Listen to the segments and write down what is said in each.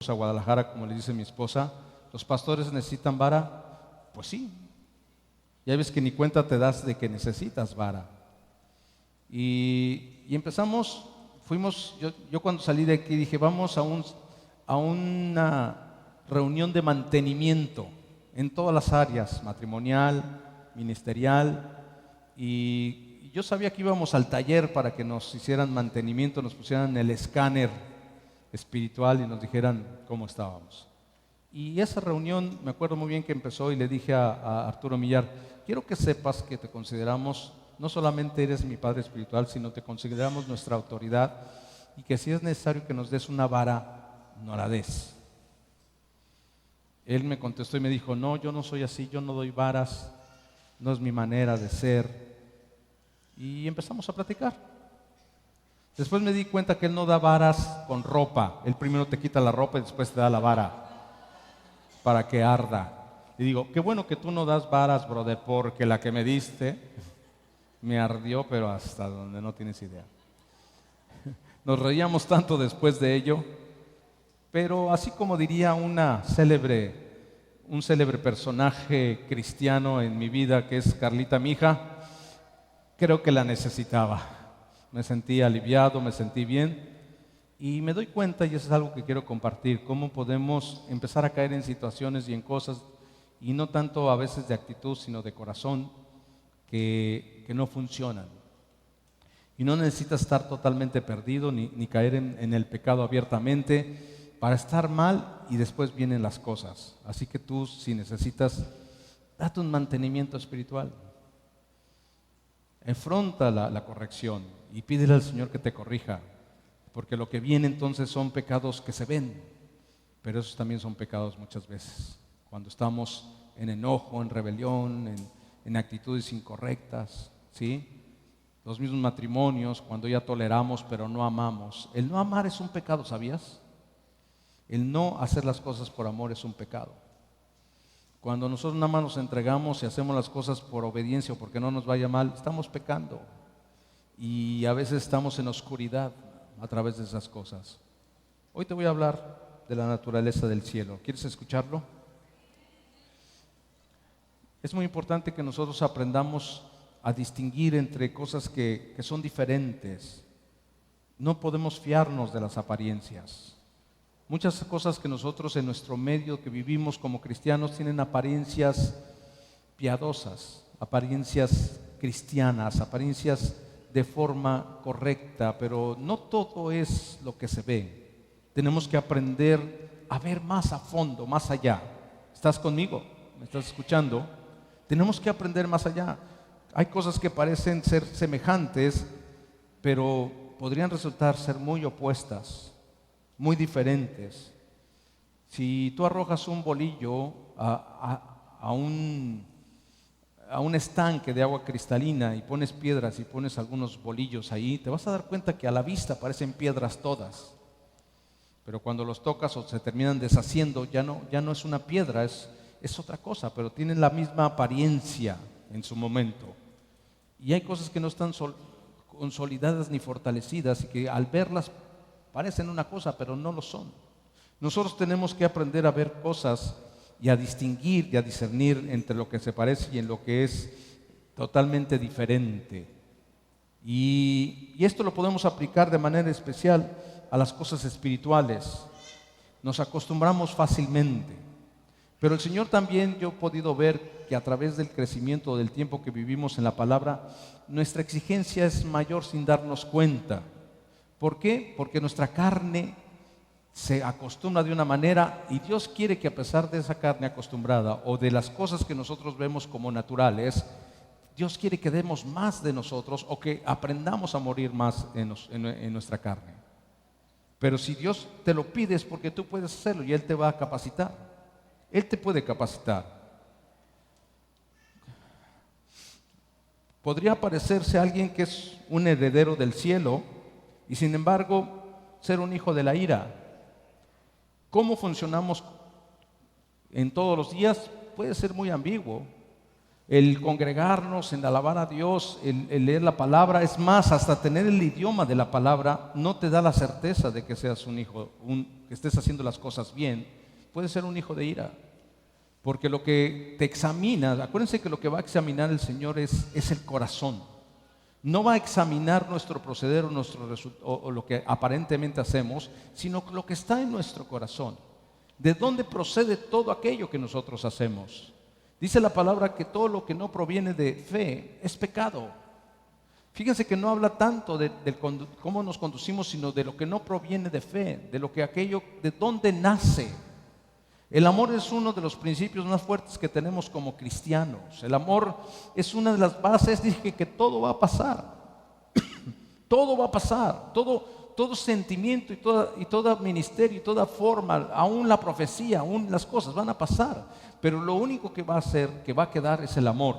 a Guadalajara, como le dice mi esposa, ¿los pastores necesitan vara? Pues sí. Ya ves que ni cuenta te das de que necesitas vara. Y empezamos, yo cuando salí de aquí dije, vamos a una reunión de mantenimiento en todas las áreas, matrimonial, ministerial, y yo sabía que íbamos al taller para que nos hicieran mantenimiento, nos pusieran el escáner espiritual y nos dijeran cómo estábamos. Y esa reunión, me acuerdo muy bien que empezó y le dije a Arturo Millar, quiero que sepas que te consideramos, no solamente eres mi padre espiritual, sino te consideramos nuestra autoridad y que si es necesario que nos des una vara, no la des. Él me contestó y me dijo, no, yo no soy así, yo no doy varas, no es mi manera de ser. Y empezamos a platicar. Después me di cuenta que él no da varas con ropa. Él primero te quita la ropa y después te da la vara para que arda. Y digo, qué bueno que tú no das varas, brother, porque la que me diste me ardió, pero hasta donde no tienes idea. Nos reíamos tanto después de ello, pero así como diría un célebre personaje cristiano en mi vida, que es Carlita, mi hija, creo que la necesitaba. Me sentí aliviado, me sentí bien y me doy cuenta, y eso es algo que quiero compartir, cómo podemos empezar a caer en situaciones y en cosas, y no tanto a veces de actitud, sino de corazón, que no funcionan. Y no necesitas estar totalmente perdido ni caer en el pecado abiertamente para estar mal y después vienen las cosas. Así que tú, si necesitas, date un mantenimiento espiritual. Enfronta la corrección y pídele al Señor que te corrija, porque lo que viene entonces son pecados que se ven, pero esos también son pecados muchas veces, cuando estamos en enojo, en rebelión, en actitudes incorrectas, ¿sí? Los mismos matrimonios, cuando ya toleramos pero no amamos. El no amar es un pecado, ¿sabías? El no hacer las cosas por amor es un pecado. Cuando nosotros nada más nos entregamos y hacemos las cosas por obediencia o porque no nos vaya mal, estamos pecando. Y a veces estamos en oscuridad a través de esas cosas. Hoy te voy a hablar de la naturaleza del cielo. ¿Quieres escucharlo? Es muy importante que nosotros aprendamos a distinguir entre cosas que son diferentes. No podemos fiarnos de las apariencias. Muchas cosas que nosotros en nuestro medio que vivimos como cristianos tienen apariencias piadosas, apariencias cristianas, apariencias de forma correcta, pero no todo es lo que se ve. Tenemos que aprender a ver más a fondo, más allá. ¿Estás conmigo? ¿Me estás escuchando? Tenemos que aprender más allá. Hay cosas que parecen ser semejantes, pero podrían resultar ser muy opuestas, muy diferentes. Si tú arrojas un bolillo a un estanque de agua cristalina y pones piedras y pones algunos bolillos ahí, te vas a dar cuenta que a la vista parecen piedras todas, pero cuando los tocas o se terminan deshaciendo, ya no es una piedra, es otra cosa, pero tienen la misma apariencia en su momento. Y hay cosas que no están consolidadas ni fortalecidas y que al verlas parecen una cosa, pero no lo son. Nosotros tenemos que aprender a ver cosas y a distinguir y a discernir entre lo que se parece y en lo que es totalmente diferente. Y esto lo podemos aplicar de manera especial a las cosas espirituales. Nos acostumbramos fácilmente, pero el Señor también, yo he podido ver que a través del crecimiento del tiempo que vivimos en la palabra, nuestra exigencia es mayor sin darnos cuenta. ¿Por qué? Porque nuestra carne se acostumbra de una manera y Dios quiere que a pesar de esa carne acostumbrada o de las cosas que nosotros vemos como naturales, Dios quiere que demos más de nosotros o que aprendamos a morir más en nuestra carne. Pero si Dios te lo pide es porque tú puedes hacerlo y Él te va a capacitar. Él te puede capacitar. Podría parecerse a alguien que es un heredero del cielo y sin embargo ser un hijo de la ira. ¿Cómo funcionamos en todos los días? Puede ser muy ambiguo. el congregarnos, en alabar a Dios, el leer la palabra. Es más, hasta tener el idioma de la palabra no te da la certeza de que seas un hijo, que estés haciendo las cosas bien. Puedes ser un hijo de ira, porque lo que te examina, acuérdense que lo que va a examinar el Señor es el corazón. No va a examinar nuestro proceder o lo que aparentemente hacemos, sino lo que está en nuestro corazón. ¿De dónde procede todo aquello que nosotros hacemos? Dice la palabra que todo lo que no proviene de fe es pecado. Fíjense que no habla tanto de cómo nos conducimos, sino de lo que no proviene de fe, de dónde nace. El amor es uno de los principios más fuertes que tenemos como cristianos. El amor es una de las bases. Dije que todo va a pasar. Todo va a pasar. Todo sentimiento y todo ministerio y toda forma, aún la profecía, aún las cosas van a pasar. Pero lo único que va a quedar es el amor.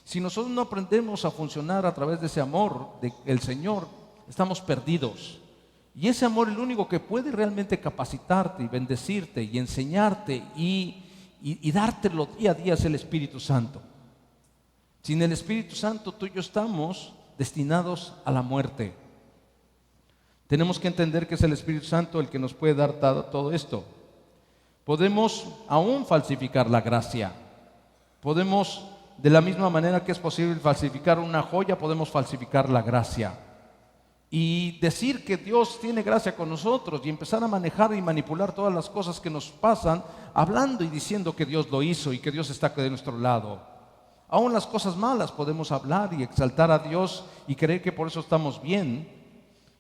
Si nosotros no aprendemos a funcionar a través de ese amor del Señor, estamos perdidos. Y ese amor es el único que puede realmente capacitarte y bendecirte y enseñarte y dártelo día a día, es el Espíritu Santo. Sin el Espíritu Santo, tú y yo estamos destinados a la muerte. Tenemos que entender que es el Espíritu Santo el que nos puede dar todo esto. Podemos aún falsificar la gracia. Podemos, de la misma manera que es posible falsificar una joya, podemos falsificar la gracia. Y decir que Dios tiene gracia con nosotros y empezar a manejar y manipular todas las cosas que nos pasan, hablando y diciendo que Dios lo hizo y que Dios está de nuestro lado. Aún las cosas malas podemos hablar y exaltar a Dios y creer que por eso estamos bien,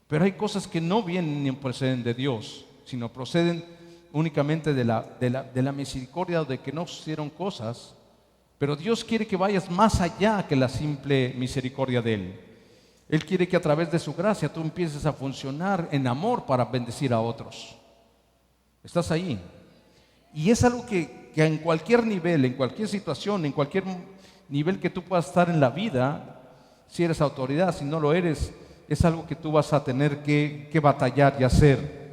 pero hay cosas que no vienen ni proceden de Dios, sino proceden únicamente de la misericordia o de que no sucedieron cosas, pero Dios quiere que vayas más allá que la simple misericordia de Él. Él quiere que a través de su gracia tú empieces a funcionar en amor para bendecir a otros. ¿Estás ahí? Y es algo que en cualquier nivel, en cualquier situación, en cualquier nivel que tú puedas estar en la vida, si eres autoridad, si no lo eres, es algo que tú vas a tener que batallar y hacer.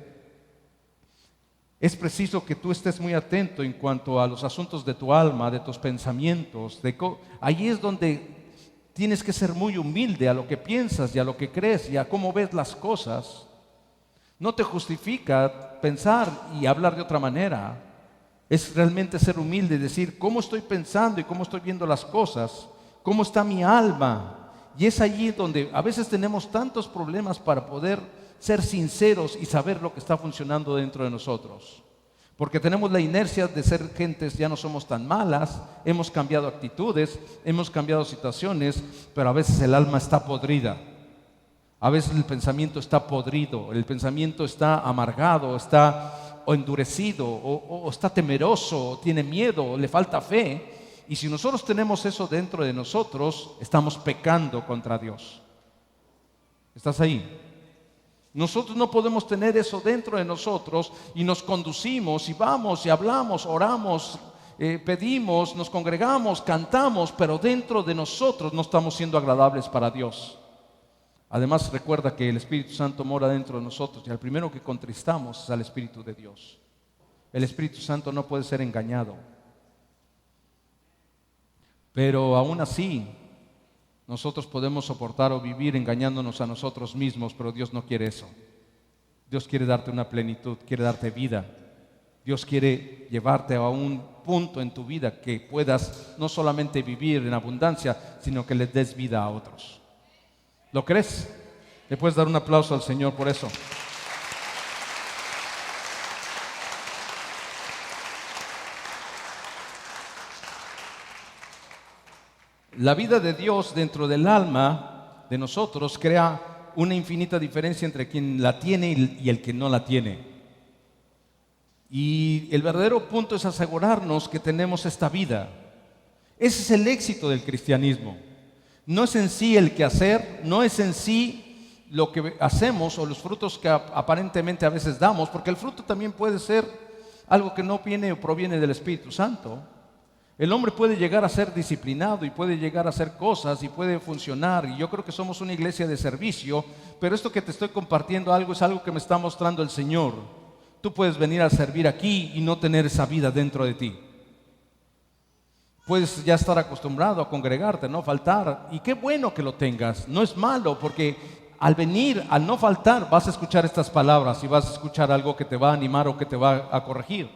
Es preciso que tú estés muy atento en cuanto a los asuntos de tu alma, de tus pensamientos. Ahí es donde tienes que ser muy humilde a lo que piensas y a lo que crees y a cómo ves las cosas. No te justifica pensar y hablar de otra manera. Es realmente ser humilde y decir cómo estoy pensando y cómo estoy viendo las cosas, cómo está mi alma. Y es allí donde a veces tenemos tantos problemas para poder ser sinceros y saber lo que está funcionando dentro de nosotros. Porque tenemos la inercia de ser gentes, ya no somos tan malas, hemos cambiado actitudes, hemos cambiado situaciones, pero a veces el alma está podrida. A veces el pensamiento está podrido, el pensamiento está amargado, está endurecido, o está temeroso, o tiene miedo, o le falta fe. Y si nosotros tenemos eso dentro de nosotros, estamos pecando contra Dios. ¿Estás ahí? Nosotros no podemos tener eso dentro de nosotros y nos conducimos y vamos y hablamos, oramos, pedimos, nos congregamos, cantamos, pero dentro de nosotros no estamos siendo agradables para Dios. Además, recuerda que el Espíritu Santo mora dentro de nosotros y al primero que contristamos es al Espíritu de Dios. El Espíritu Santo no puede ser engañado. Pero aún así, nosotros podemos soportar o vivir engañándonos a nosotros mismos, pero Dios no quiere eso. Dios quiere darte una plenitud, quiere darte vida. Dios quiere llevarte a un punto en tu vida que puedas no solamente vivir en abundancia, sino que le des vida a otros. ¿Lo crees? Le puedes dar un aplauso al Señor por eso. La vida de Dios dentro del alma de nosotros crea una infinita diferencia entre quien la tiene y el que no la tiene. Y el verdadero punto es asegurarnos que tenemos esta vida. Ese es el éxito del cristianismo. No es en sí el quehacer, no es en sí lo que hacemos o los frutos que aparentemente a veces damos, porque el fruto también puede ser algo que no viene o proviene del Espíritu Santo. El hombre puede llegar a ser disciplinado y puede llegar a hacer cosas y puede funcionar, y yo creo que somos una iglesia de servicio, pero esto que te estoy compartiendo es algo que me está mostrando el Señor. Tú puedes venir a servir aquí y no tener esa vida dentro de ti. Puedes ya estar acostumbrado a congregarte, no faltar. Y qué bueno que lo tengas. No es malo, porque al venir, al no faltar, vas a escuchar estas palabras y vas a escuchar algo que te va a animar o que te va a corregir.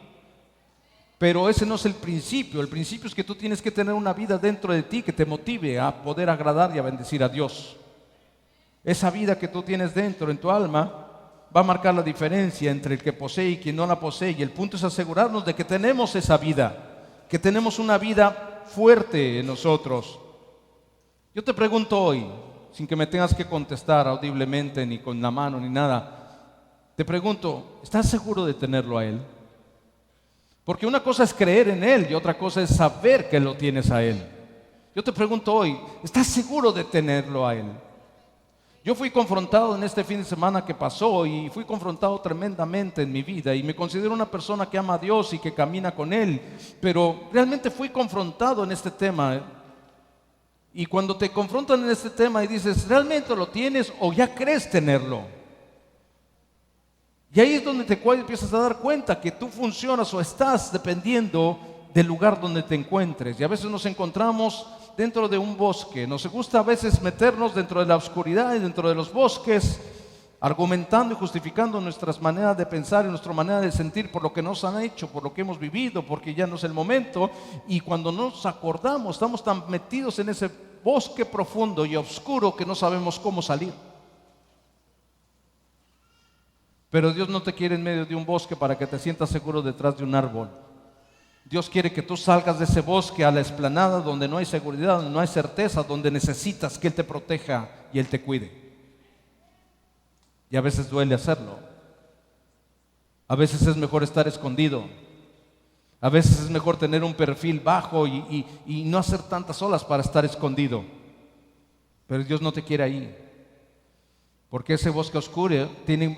Pero ese no es el principio. El principio es que tú tienes que tener una vida dentro de ti que te motive a poder agradar y a bendecir a Dios. Esa vida que tú tienes dentro, en tu alma, va a marcar la diferencia entre el que posee y quien no la posee. Y el punto es asegurarnos de que tenemos esa vida, que tenemos una vida fuerte en nosotros. Yo te pregunto hoy, sin que me tengas que contestar audiblemente, ni con la mano, ni nada, te pregunto, ¿estás seguro de tenerlo a Él? Porque una cosa es creer en Él y otra cosa es saber que lo tienes a Él. Yo te pregunto hoy, ¿estás seguro de tenerlo a Él? Yo fui confrontado en este fin de semana que pasó y fui confrontado tremendamente en mi vida y me considero una persona que ama a Dios y que camina con Él, pero realmente fui confrontado en este tema. Y cuando te confrontan en este tema y dices, ¿realmente lo tienes o ya crees tenerlo? Y ahí es donde te empiezas a dar cuenta que tú funcionas o estás dependiendo del lugar donde te encuentres. Y a veces nos encontramos dentro de un bosque. Nos gusta a veces meternos dentro de la oscuridad y dentro de los bosques, argumentando y justificando nuestras maneras de pensar y nuestra manera de sentir por lo que nos han hecho, por lo que hemos vivido, porque ya no es el momento. Y cuando nos acordamos, estamos tan metidos en ese bosque profundo y oscuro que no sabemos cómo salir. Pero Dios no te quiere en medio de un bosque para que te sientas seguro detrás de un árbol. Dios quiere que tú salgas de ese bosque a la explanada donde no hay seguridad, donde no hay certeza, donde necesitas que Él te proteja y Él te cuide. Y a veces duele hacerlo. A veces es mejor estar escondido. A veces es mejor tener un perfil bajo y no hacer tantas olas para estar escondido. Pero Dios no te quiere ahí. Porque ese bosque oscuro,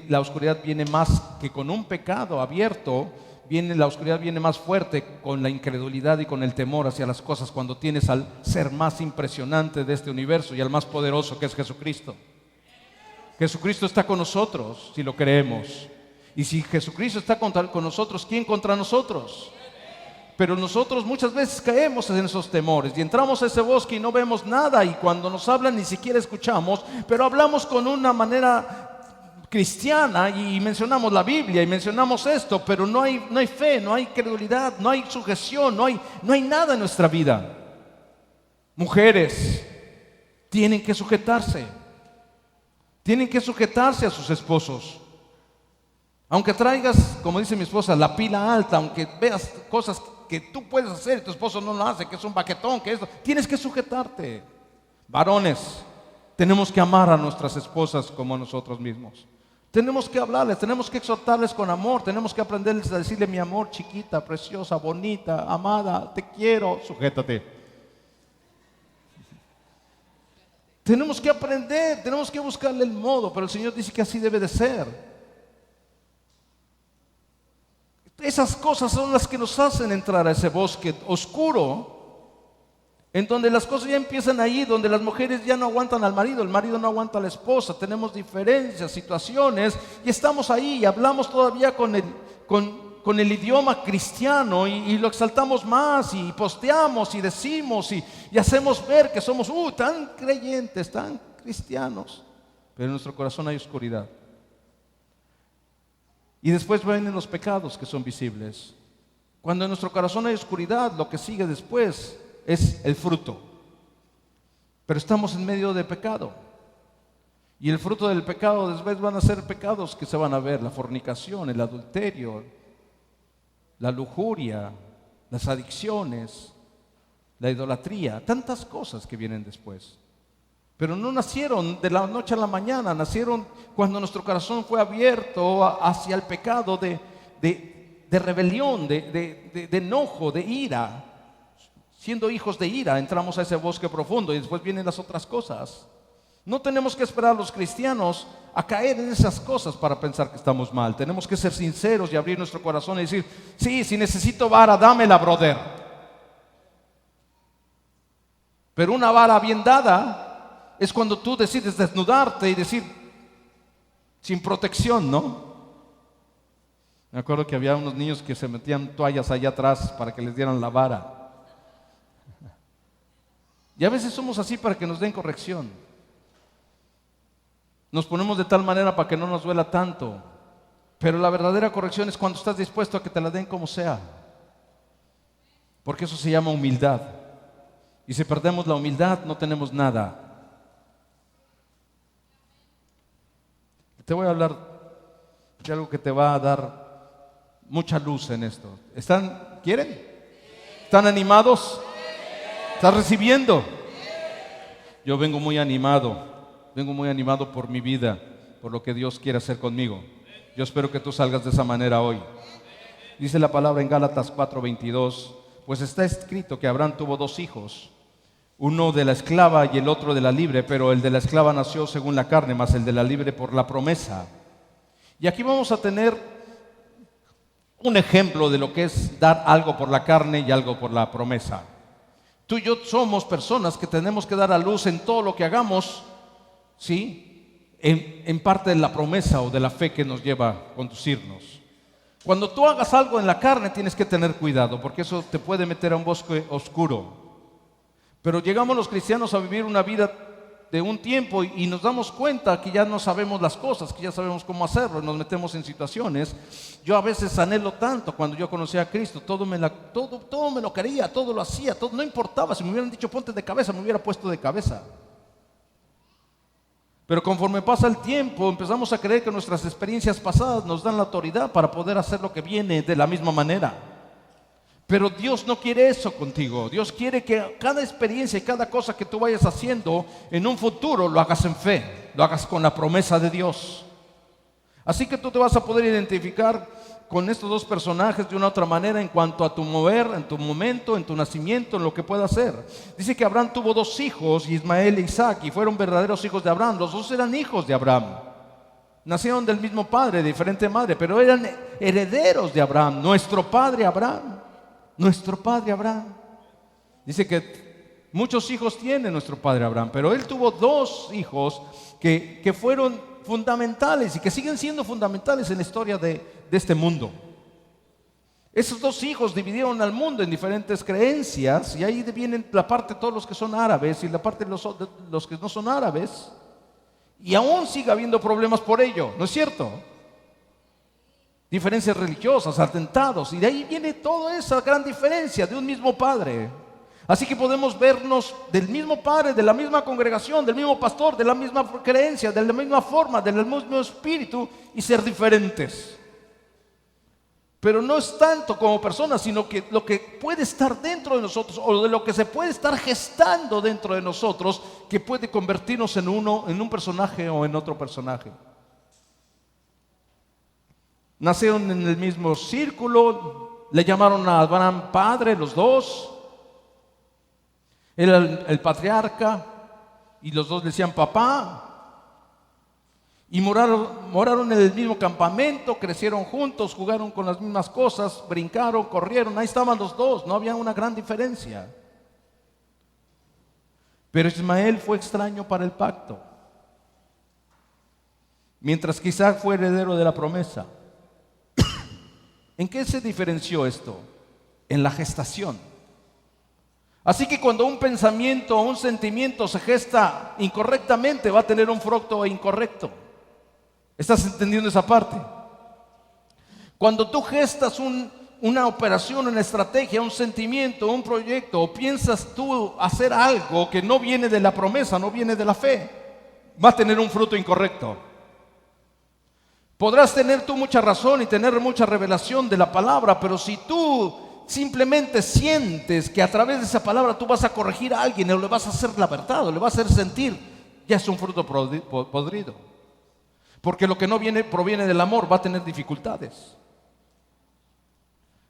la oscuridad viene más que con un pecado abierto. La oscuridad viene más fuerte con la incredulidad y con el temor hacia las cosas cuando tienes al ser más impresionante de este universo y al más poderoso, que es Jesucristo. Jesucristo está con nosotros si lo creemos. Y si Jesucristo está con nosotros, ¿quién contra nosotros? Pero nosotros muchas veces caemos en esos temores y entramos a ese bosque y no vemos nada, y cuando nos hablan ni siquiera escuchamos, pero hablamos con una manera cristiana y mencionamos la Biblia y mencionamos esto, pero no hay fe, no hay credulidad, no hay sujeción, no hay nada en nuestra vida. Mujeres tienen que sujetarse a sus esposos. Aunque traigas, como dice mi esposa, la pila alta, aunque veas cosas que tú puedes hacer y tu esposo no lo hace, que es un baquetón, que esto, tienes que sujetarte. Varones, tenemos que amar a nuestras esposas como a nosotros mismos. Tenemos que hablarles, tenemos que exhortarles con amor, tenemos que aprenderles a decirle: mi amor, chiquita, preciosa, bonita, amada, te quiero, sujétate. Tenemos que aprender, tenemos que buscarle el modo, pero el Señor dice que así debe de ser. Esas cosas son las que nos hacen entrar a ese bosque oscuro, en donde las cosas ya empiezan ahí, donde las mujeres ya no aguantan al marido, el marido no aguanta a la esposa, tenemos diferencias, situaciones, y estamos ahí y hablamos todavía con el idioma cristiano y lo exaltamos más y posteamos y decimos y hacemos ver que somos tan creyentes, tan cristianos, pero en nuestro corazón hay oscuridad. Y después vienen los pecados que son visibles. Cuando en nuestro corazón hay oscuridad, lo que sigue después es el fruto. Pero estamos en medio de pecado. Y el fruto del pecado después van a ser pecados que se van a ver: la fornicación, el adulterio, la lujuria, las adicciones, la idolatría, tantas cosas que vienen después. Pero no nacieron de la noche a la mañana, nacieron cuando nuestro corazón fue abierto hacia el pecado de rebelión, de enojo, de ira. Siendo hijos de ira, entramos a ese bosque profundo y después vienen las otras cosas. No tenemos que esperar a los cristianos a caer en esas cosas para pensar que estamos mal. Tenemos que ser sinceros y abrir nuestro corazón y decir: sí, si necesito vara, dámela, brother. Pero una vara bien dada es cuando tú decides desnudarte y decir: sin protección, ¿no? Me acuerdo que había unos niños que se metían toallas allá atrás para que les dieran la vara. Y a veces somos así para que nos den corrección. Nos ponemos de tal manera para que no nos duela tanto. Pero la verdadera corrección es cuando estás dispuesto a que te la den como sea. Porque eso se llama humildad. Y si perdemos la humildad, no tenemos nada. Te voy a hablar de algo que te va a dar mucha luz en esto. ¿Quieren? ¿Están animados? ¿Estás recibiendo? Yo vengo muy animado por mi vida, por lo que Dios quiere hacer conmigo. Yo espero que tú salgas de esa manera hoy. Dice la palabra en Gálatas 4:22, pues está escrito que Abraham tuvo 2 hijos, uno de la esclava y el otro de la libre, pero el de la esclava nació según la carne, más el de la libre por la promesa. Y aquí vamos a tener un ejemplo de lo que es dar algo por la carne y algo por la promesa. Tú y yo somos personas que tenemos que dar a luz en todo lo que hagamos, ¿sí? En parte de la promesa o de la fe que nos lleva a conducirnos. Cuando tú hagas algo en la carne tienes que tener cuidado, porque eso te puede meter a un bosque oscuro. Pero llegamos los cristianos a vivir una vida de un tiempo y nos damos cuenta que ya no sabemos las cosas, que ya sabemos cómo hacerlo, nos metemos en situaciones. Yo a veces anhelo tanto cuando yo conocí a Cristo, todo me lo quería, todo lo hacía, todo, no importaba, si me hubieran dicho ponte de cabeza, me hubiera puesto de cabeza. Pero conforme pasa el tiempo, empezamos a creer que nuestras experiencias pasadas nos dan la autoridad para poder hacer lo que viene de la misma manera. Pero Dios no quiere eso contigo. Dios quiere que cada experiencia y cada cosa que tú vayas haciendo en un futuro lo hagas en fe, lo hagas con la promesa de Dios. Así que tú te vas a poder identificar con estos 2 personajes de una otra manera en cuanto a tu mover, en tu momento, en tu nacimiento, en lo que pueda hacer. Dice que Abraham tuvo 2 hijos, Ismael e Isaac, y fueron verdaderos hijos de Abraham. Los 2 eran hijos de Abraham. Nacieron del mismo padre, de diferente madre, pero eran herederos de Abraham. Nuestro padre Abraham. Dice que muchos hijos tiene nuestro padre Abraham, pero él tuvo 2 hijos que fueron fundamentales y que siguen siendo fundamentales en la historia de este mundo. Esos 2 hijos dividieron al mundo en diferentes creencias, y ahí vienen la parte de todos los que son árabes y la parte de los que no son árabes, y aún sigue habiendo problemas por ello, ¿no es cierto? Diferencias religiosas, atentados, y de ahí viene toda esa gran diferencia de un mismo padre. Así que podemos vernos del mismo padre, de la misma congregación, del mismo pastor, de la misma creencia, de la misma forma, del mismo espíritu, y ser diferentes. Pero no es tanto como personas, sino que lo que puede estar dentro de nosotros, o de lo que se puede estar gestando dentro de nosotros, que puede convertirnos en un personaje o en otro personaje. Nacieron en el mismo círculo, le llamaron a Abraham padre, los 2. Era el patriarca, y los 2 le decían papá. Y moraron en el mismo campamento, crecieron juntos, jugaron con las mismas cosas, brincaron, corrieron, ahí estaban los 2, no había una gran diferencia. Pero Ismael fue extraño para el pacto, mientras que Isaac fue heredero de la promesa. ¿En qué se diferenció esto? En la gestación. Así que cuando un pensamiento o un sentimiento se gesta incorrectamente, va a tener un fruto incorrecto. ¿Estás entendiendo esa parte? Cuando tú gestas una operación, una estrategia, un sentimiento, un proyecto, o piensas tú hacer algo que no viene de la promesa, no viene de la fe, va a tener un fruto incorrecto. Podrás tener tú mucha razón y tener mucha revelación de la palabra, pero si tú simplemente sientes que a través de esa palabra tú vas a corregir a alguien, o le vas a hacer la verdad, o le vas a hacer sentir, ya es un fruto podrido. Porque lo que no proviene del amor va a tener dificultades.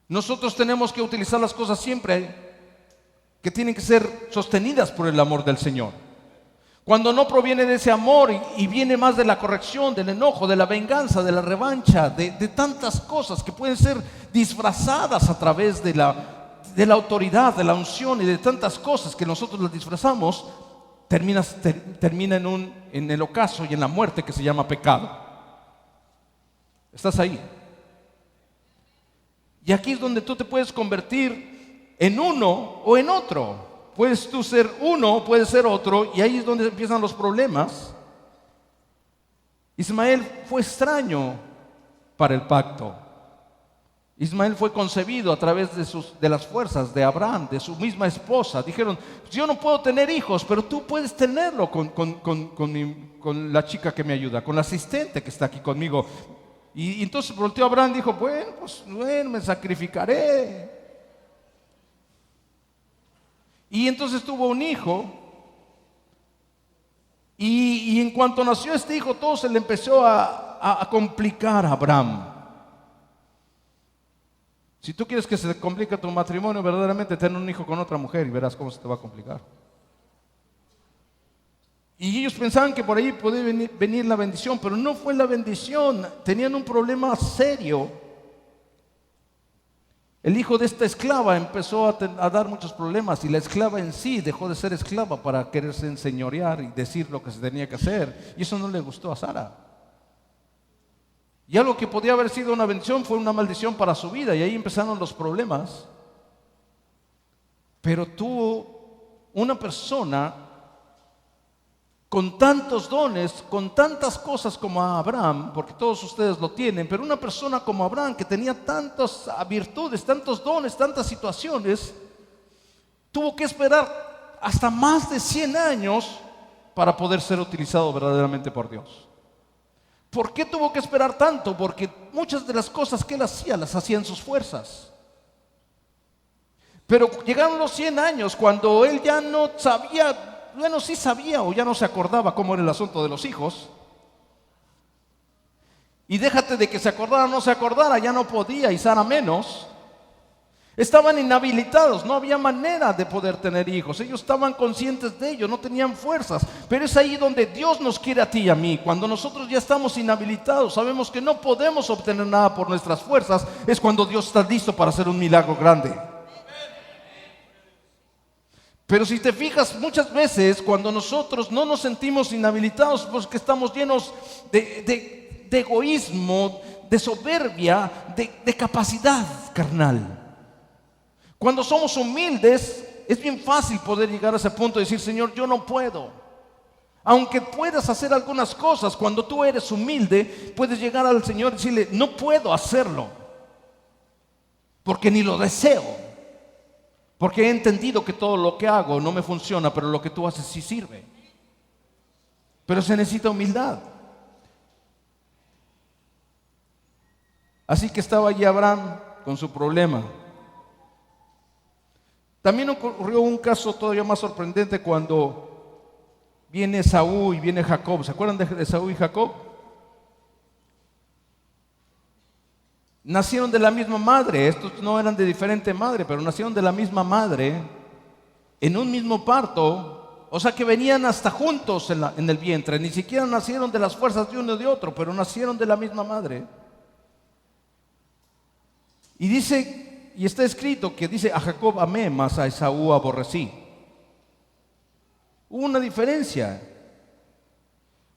Nosotros tenemos que utilizar las cosas siempre que tienen que ser sostenidas por el amor del Señor. Cuando no proviene de ese amor y viene más de la corrección, del enojo, de la venganza, de la revancha, de tantas cosas que pueden ser disfrazadas a través de la autoridad, de la unción y de tantas cosas que nosotros las disfrazamos, termina en el ocaso y en la muerte que se llama pecado. ¿Estás ahí? Y aquí es donde tú te puedes convertir en uno o en otro. Puedes tú ser uno, puedes ser otro, y ahí es donde empiezan los problemas. Ismael fue extraño para el pacto. Ismael fue concebido a través de las fuerzas de Abraham, de su misma esposa. Dijeron, yo no puedo tener hijos, pero tú puedes tenerlo con la chica que me ayuda, con la asistente que está aquí conmigo. Y entonces volteó Abraham y dijo, bueno, me sacrificaré. Y entonces tuvo un hijo. Y en cuanto nació este hijo, todo se le empezó a complicar a Abraham. Si tú quieres que se te complique tu matrimonio, verdaderamente ten un hijo con otra mujer y verás cómo se te va a complicar. Y ellos pensaban que por ahí podía venir la bendición, pero no fue la bendición. Tenían un problema serio. El hijo de esta esclava empezó a dar muchos problemas, y la esclava en sí dejó de ser esclava para quererse enseñorear y decir lo que se tenía que hacer. Y eso no le gustó a Sara. Y algo que podía haber sido una bendición fue una maldición para su vida, y ahí empezaron los problemas. Pero tuvo una persona con tantos dones, con tantas cosas como Abraham, porque todos ustedes lo tienen, pero una persona como Abraham que tenía tantas virtudes, tantos dones, tantas situaciones, tuvo que esperar hasta más de 100 años para poder ser utilizado verdaderamente por Dios. ¿Por qué tuvo que esperar tanto? Porque muchas de las cosas que él hacía, las hacía en sus fuerzas. Pero llegaron los 100 años cuando él ya no sabía, bueno, sí sabía o ya no se acordaba cómo era el asunto de los hijos. Y déjate de que se acordara o no se acordara, ya no podía, y Sara menos. Estaban inhabilitados, no había manera de poder tener hijos. Ellos estaban conscientes de ello, no tenían fuerzas. Pero es ahí donde Dios nos quiere a ti y a mí. Cuando nosotros ya estamos inhabilitados, sabemos que no podemos obtener nada por nuestras fuerzas, es cuando Dios está listo para hacer un milagro grande. Pero si te fijas, muchas veces cuando nosotros no nos sentimos inhabilitados, pues que estamos llenos de egoísmo, de soberbia, de capacidad carnal. Cuando somos humildes, es bien fácil poder llegar a ese punto de decir, Señor, yo no puedo. Aunque puedas hacer algunas cosas, cuando tú eres humilde, puedes llegar al Señor y decirle, no puedo hacerlo, porque ni lo deseo, porque he entendido que todo lo que hago no me funciona, pero lo que tú haces sí sirve. Pero se necesita humildad. Así que estaba allí Abraham con su problema. También ocurrió un caso todavía más sorprendente cuando viene Esaú y viene Jacob. ¿Se acuerdan de Esaú y Jacob? Nacieron de la misma madre. Estos no eran de diferente madre, pero nacieron de la misma madre en un mismo parto. O sea que venían hasta juntos en el vientre. Ni siquiera nacieron de las fuerzas de uno y de otro, pero nacieron de la misma madre. Y dice, y está escrito que dice, a Jacob amé, mas a Esaú aborrecí. Hubo una diferencia.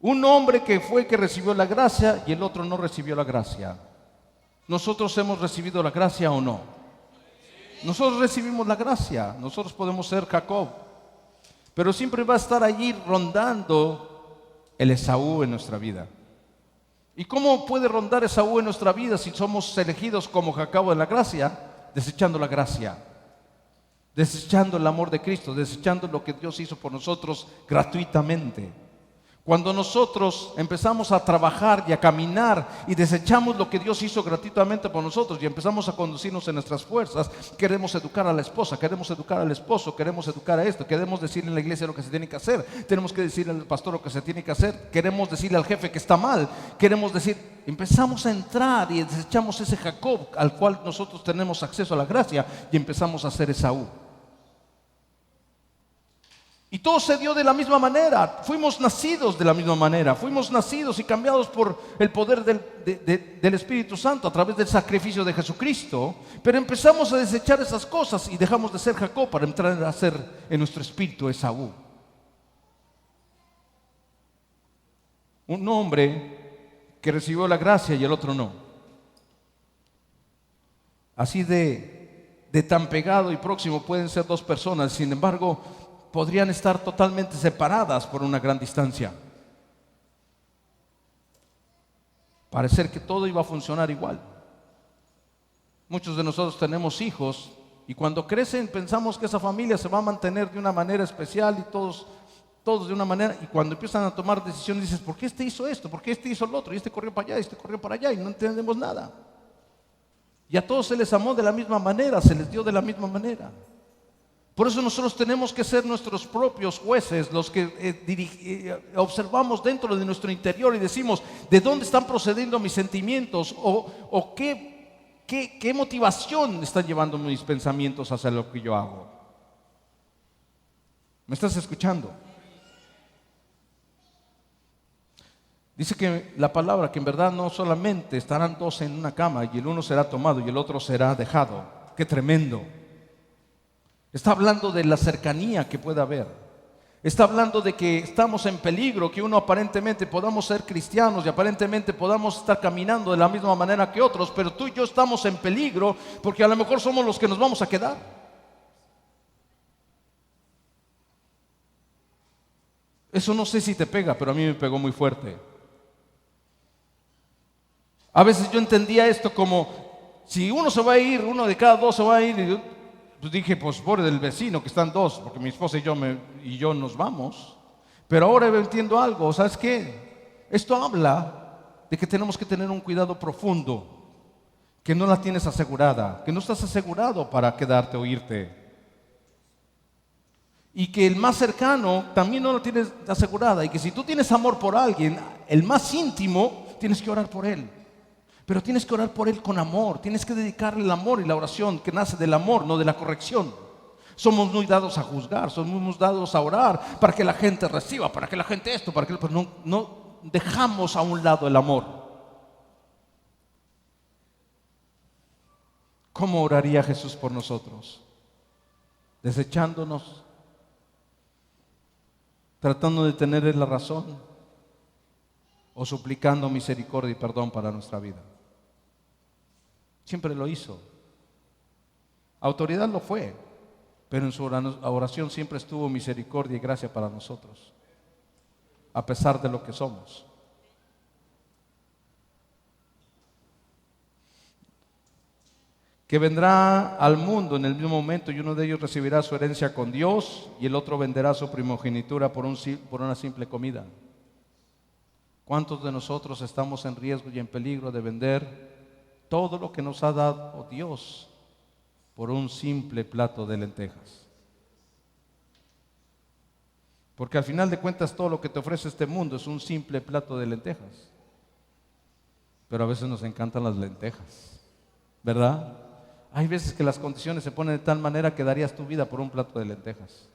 Un hombre que recibió la gracia y el otro no recibió la gracia. ¿Nosotros hemos recibido la gracia o no? Nosotros recibimos la gracia. Nosotros podemos ser Jacob. Pero siempre va a estar allí rondando el Esaú en nuestra vida. ¿Y cómo puede rondar Esaú en nuestra vida si somos elegidos como Jacob de la gracia? Desechando la gracia, desechando el amor de Cristo, desechando lo que Dios hizo por nosotros gratuitamente. Cuando nosotros empezamos a trabajar y a caminar y desechamos lo que Dios hizo gratuitamente por nosotros y empezamos a conducirnos en nuestras fuerzas, queremos educar a la esposa, queremos educar al esposo, queremos educar a esto, queremos decirle en la iglesia lo que se tiene que hacer, tenemos que decirle al pastor lo que se tiene que hacer, queremos decirle al jefe que está mal, queremos decir, empezamos a entrar y desechamos ese Jacob al cual nosotros tenemos acceso a la gracia y empezamos a ser Esaú. Y todo se dio de la misma manera, fuimos nacidos de la misma manera, fuimos nacidos y cambiados por el poder del Espíritu Santo a través del sacrificio de Jesucristo, pero empezamos a desechar esas cosas y dejamos de ser Jacob para entrar a ser en nuestro espíritu Esaú. Un hombre que recibió la gracia y el otro no. Así de de tan pegado y próximo pueden ser dos personas, sin embargo, podrían estar totalmente separadas por una gran distancia. Parecer que todo iba a funcionar igual. Muchos de nosotros tenemos hijos y cuando crecen pensamos que esa familia se va a mantener de una manera especial y todos de una manera, y cuando empiezan a tomar decisiones dices, ¿por qué este hizo esto? ¿Por qué este hizo lo otro? Y este corrió para allá, y este corrió para allá y no entendemos nada. Y a todos se les amó de la misma manera, se les dio de la misma manera. Por eso nosotros tenemos que ser nuestros propios jueces, los que observamos dentro de nuestro interior y decimos, ¿de dónde están procediendo mis sentimientos? ¿O qué motivación están llevando mis pensamientos hacia lo que yo hago? ¿Me estás escuchando? Dice que la palabra que en verdad no solamente estarán dos en una cama y el uno será tomado y el otro será dejado. ¡Qué tremendo! Está hablando de la cercanía que puede haber. Está hablando de que estamos en peligro, que uno aparentemente podamos ser cristianos y aparentemente podamos estar caminando de la misma manera que otros, pero tú y yo estamos en peligro porque a lo mejor somos los que nos vamos a quedar. Eso no sé si te pega, pero a mí me pegó muy fuerte. A veces yo entendía esto como, si uno se va a ir, uno de cada dos se va a ir, y pues dije, pues pobre del vecino que están dos, porque mi esposa y yo nos vamos. Pero ahora entiendo algo, ¿sabes qué? Esto habla de que tenemos que tener un cuidado profundo, que no la tienes asegurada, que no estás asegurado para quedarte o irte. Y que el más cercano también no lo tienes asegurada, y que si tú tienes amor por alguien, el más íntimo, tienes que orar por él. Pero tienes que orar por él con amor, tienes que dedicarle el amor y la oración que nace del amor, no de la corrección. Somos muy dados a juzgar, somos muy dados a orar para que la gente reciba, para que la gente esto, para que pero no dejamos a un lado el amor. ¿Cómo oraría Jesús por nosotros? Desechándonos, tratando de tener la razón, o suplicando misericordia y perdón para nuestra vida. Siempre lo hizo. Autoridad lo fue, pero en su oración siempre estuvo misericordia y gracia para nosotros, a pesar de lo que somos. Que vendrá al mundo en el mismo momento y uno de ellos recibirá su herencia con Dios y el otro venderá su primogenitura por una simple comida. ¿Cuántos de nosotros estamos en riesgo y en peligro de vender todo lo que nos ha dado Dios por un simple plato de lentejas? Porque al final de cuentas todo lo que te ofrece este mundo es un simple plato de lentejas. Pero a veces nos encantan las lentejas, ¿verdad? Hay veces que las condiciones se ponen de tal manera que darías tu vida por un plato de lentejas.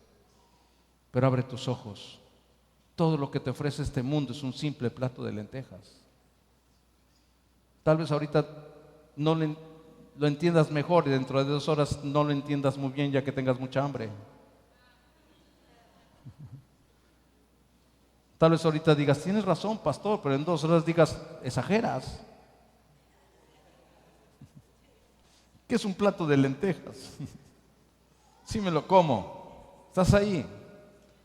Pero abre tus ojos. Todo lo que te ofrece este mundo es un simple plato de lentejas. Tal vez ahorita no lo entiendas mejor y dentro de 2 horas no lo entiendas muy bien ya que tengas mucha hambre. Tal vez ahorita digas, tienes razón, pastor, pero en 2 horas digas, exageras. ¿Qué es un plato de lentejas? Sí me lo como. Estás ahí.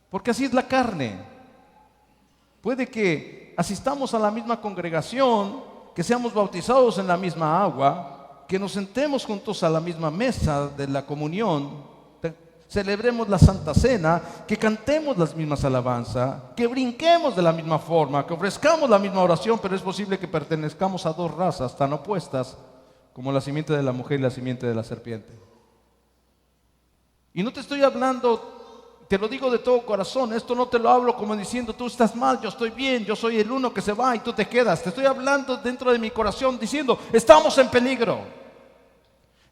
Porque así es la carne. Puede que asistamos a la misma congregación, que seamos bautizados en la misma agua, que nos sentemos juntos a la misma mesa de la comunión, celebremos la Santa Cena, que cantemos las mismas alabanzas, que brinquemos de la misma forma, que ofrezcamos la misma oración, pero es posible que pertenezcamos a 2 razas tan opuestas como la simiente de la mujer y la simiente de la serpiente. Y no te estoy hablando, te lo digo de todo corazón, esto no te lo hablo como diciendo tú estás mal, yo estoy bien, yo soy el uno que se va y tú te quedas. Te estoy hablando dentro de mi corazón diciendo, estamos en peligro.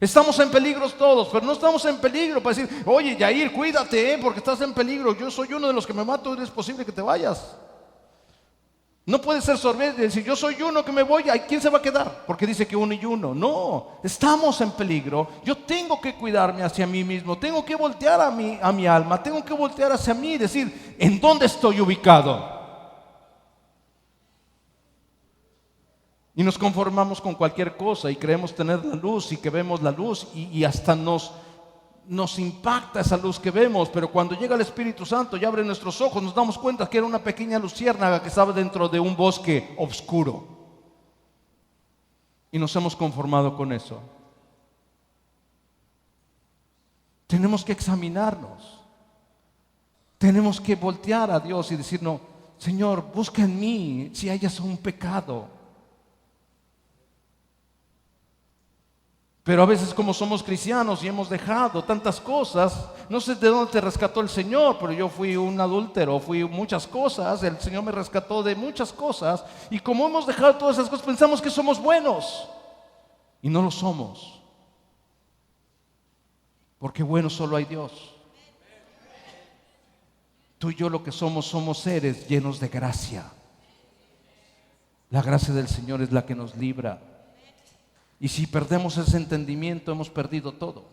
Estamos en peligro todos, pero no estamos en peligro para decir, oye Yair, cuídate, porque estás en peligro, yo soy uno de los que me mato y es posible que te vayas. No puede ser soberbio y decir, yo soy uno que me voy, ¿quién se va a quedar? Porque dice que uno y uno. No, estamos en peligro. Yo tengo que cuidarme hacia mí mismo, tengo que voltear a mi alma, tengo que voltear hacia mí y decir, ¿en dónde estoy ubicado? Y nos conformamos con cualquier cosa y creemos tener la luz y que vemos la luz y hasta nos impacta esa luz que vemos, pero cuando llega el Espíritu Santo y abre nuestros ojos, nos damos cuenta que era una pequeña luciérnaga que estaba dentro de un bosque oscuro. Y nos hemos conformado con eso. Tenemos que examinarnos. Tenemos que voltear a Dios y decir, no, Señor, busca en mí si hayas un pecado. Pero a veces, como somos cristianos y hemos dejado tantas cosas, no sé de dónde te rescató el Señor, pero yo fui un adúltero, fui muchas cosas, el Señor me rescató de muchas cosas, y como hemos dejado todas esas cosas, pensamos que somos buenos, y no lo somos, porque bueno solo hay Dios. Tú y yo lo que somos seres llenos de gracia. La gracia del Señor es la que nos libra. Y si perdemos ese entendimiento, hemos perdido todo.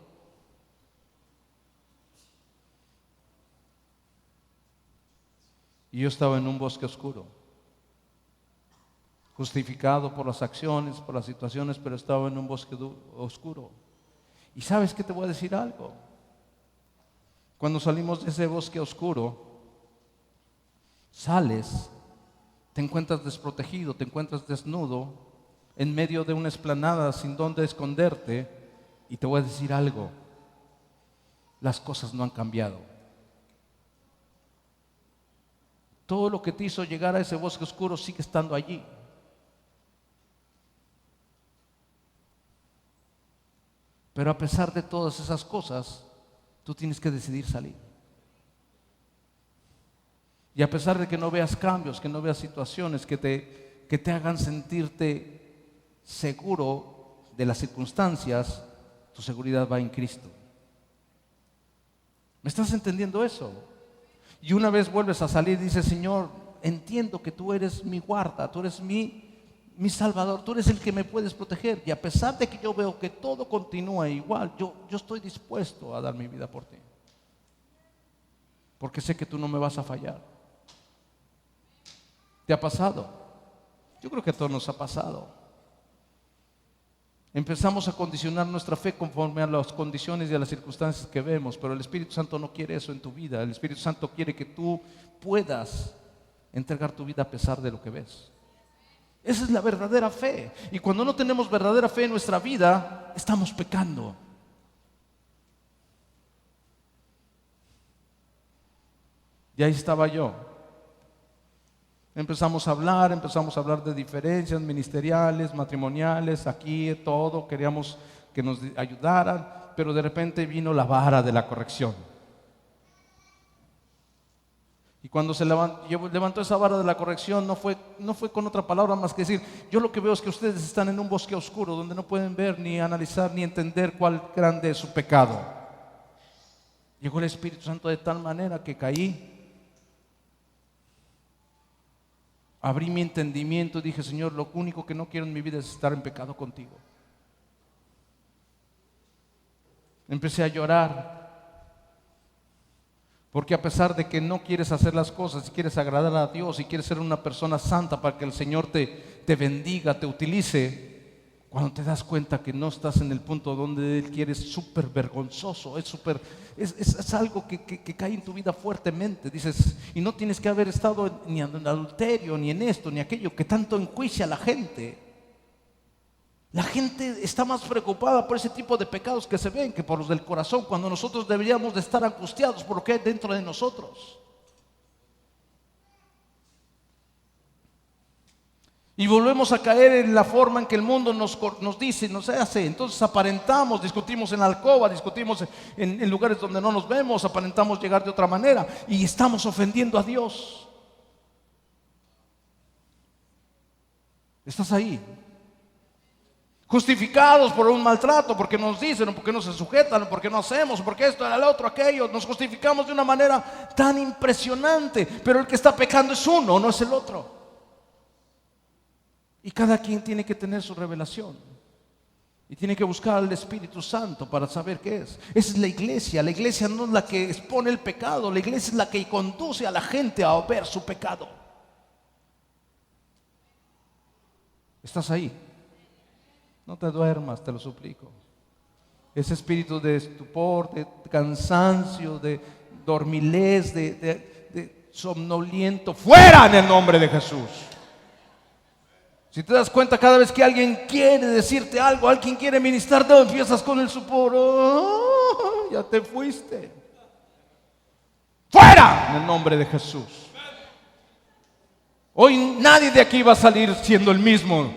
Y yo estaba en un bosque oscuro, justificado por las acciones, por las situaciones, pero estaba en un bosque oscuro. Y ¿sabes qué? Te voy a decir algo. Cuando salimos de ese bosque oscuro, sales, te encuentras desprotegido, te encuentras desnudo, en medio de una explanada sin dónde esconderte, y te voy a decir algo, las cosas no han cambiado. Todo lo que te hizo llegar a ese bosque oscuro sigue estando allí. Pero a pesar de todas esas cosas, tú tienes que decidir salir. Y a pesar de que no veas cambios, que no veas situaciones que te hagan sentirte seguro de las circunstancias, tu seguridad va en Cristo. ¿Me estás entendiendo eso? Y una vez vuelves a salir y dices, Señor, entiendo que tú eres mi guarda, tú eres mi Salvador, tú eres el que me puedes proteger. Y a pesar de que yo veo que todo continúa igual, yo estoy dispuesto a dar mi vida por ti. Porque sé que tú no me vas a fallar. ¿Te ha pasado? Yo creo que a todos nos ha pasado. Empezamos a condicionar nuestra fe conforme a las condiciones y a las circunstancias que vemos, pero el Espíritu Santo no quiere eso en tu vida. El Espíritu Santo quiere que tú puedas entregar tu vida a pesar de lo que ves. Esa es la verdadera fe. Y cuando no tenemos verdadera fe en nuestra vida, estamos pecando. Y ahí estaba yo. Empezamos a hablar de diferencias ministeriales, matrimoniales, aquí todo, queríamos que nos ayudaran, pero de repente vino la vara de la corrección. Y cuando levantó esa vara de la corrección, no fue con otra palabra más que decir, yo lo que veo es que ustedes están en un bosque oscuro donde no pueden ver, ni analizar, ni entender cuál grande es su pecado. Llegó el Espíritu Santo de tal manera que caí. Abrí mi entendimiento y dije, Señor, lo único que no quiero en mi vida es estar en pecado contigo. Empecé a llorar, porque a pesar de que no quieres hacer las cosas y quieres agradar a Dios y quieres ser una persona santa para que el Señor te bendiga, te utilice, cuando te das cuenta que no estás en el punto donde Él quiere, es súper vergonzoso, es algo que cae en tu vida fuertemente. Dices, y no tienes que haber estado ni en adulterio, ni en esto, ni aquello, que tanto enjuicia a la gente. La gente está más preocupada por ese tipo de pecados que se ven que por los del corazón, cuando nosotros deberíamos de estar angustiados por lo que hay dentro de nosotros. Y volvemos a caer en la forma en que el mundo nos dice, nos hace. Entonces aparentamos, discutimos en la alcoba, discutimos en lugares donde no nos vemos, aparentamos llegar de otra manera y estamos ofendiendo a Dios. ¿Estás ahí? Justificados por un maltrato, porque nos dicen, o porque no se sujetan, o porque no hacemos, o porque esto era el otro, aquello. Nos justificamos de una manera tan impresionante, pero el que está pecando es uno, no es el otro. Y cada quien tiene que tener su revelación. Y tiene que buscar al Espíritu Santo para saber qué es. Esa es la iglesia. La iglesia no es la que expone el pecado. La iglesia es la que conduce a la gente a ver su pecado. ¿Estás ahí? No te duermas, te lo suplico. Ese espíritu de estupor, de cansancio, de dormilez, de somnoliento, fuera en el nombre de Jesús. Si te das cuenta, cada vez que alguien quiere decirte algo, alguien quiere ministrarte, empiezas con el sopor. Oh, ya te fuiste. ¡Fuera! En el nombre de Jesús. Hoy nadie de aquí va a salir siendo el mismo.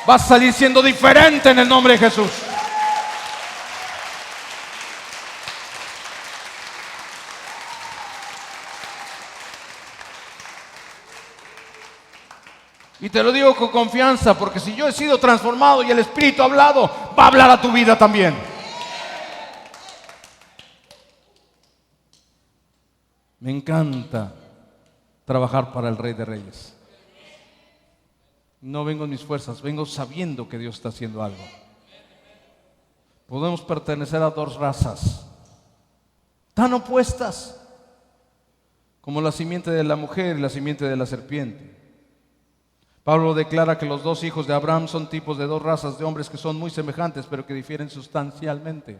Va a salir siendo diferente en el nombre de Jesús. Y te lo digo con confianza, porque si yo he sido transformado y el Espíritu ha hablado, va a hablar a tu vida también. Me encanta trabajar para el Rey de Reyes. No vengo en mis fuerzas, vengo sabiendo que Dios está haciendo algo. Podemos pertenecer a dos razas tan opuestas como la simiente de la mujer y la simiente de la serpiente. Pablo declara que los dos hijos de Abraham son tipos de dos razas de hombres que son muy semejantes, pero que difieren sustancialmente.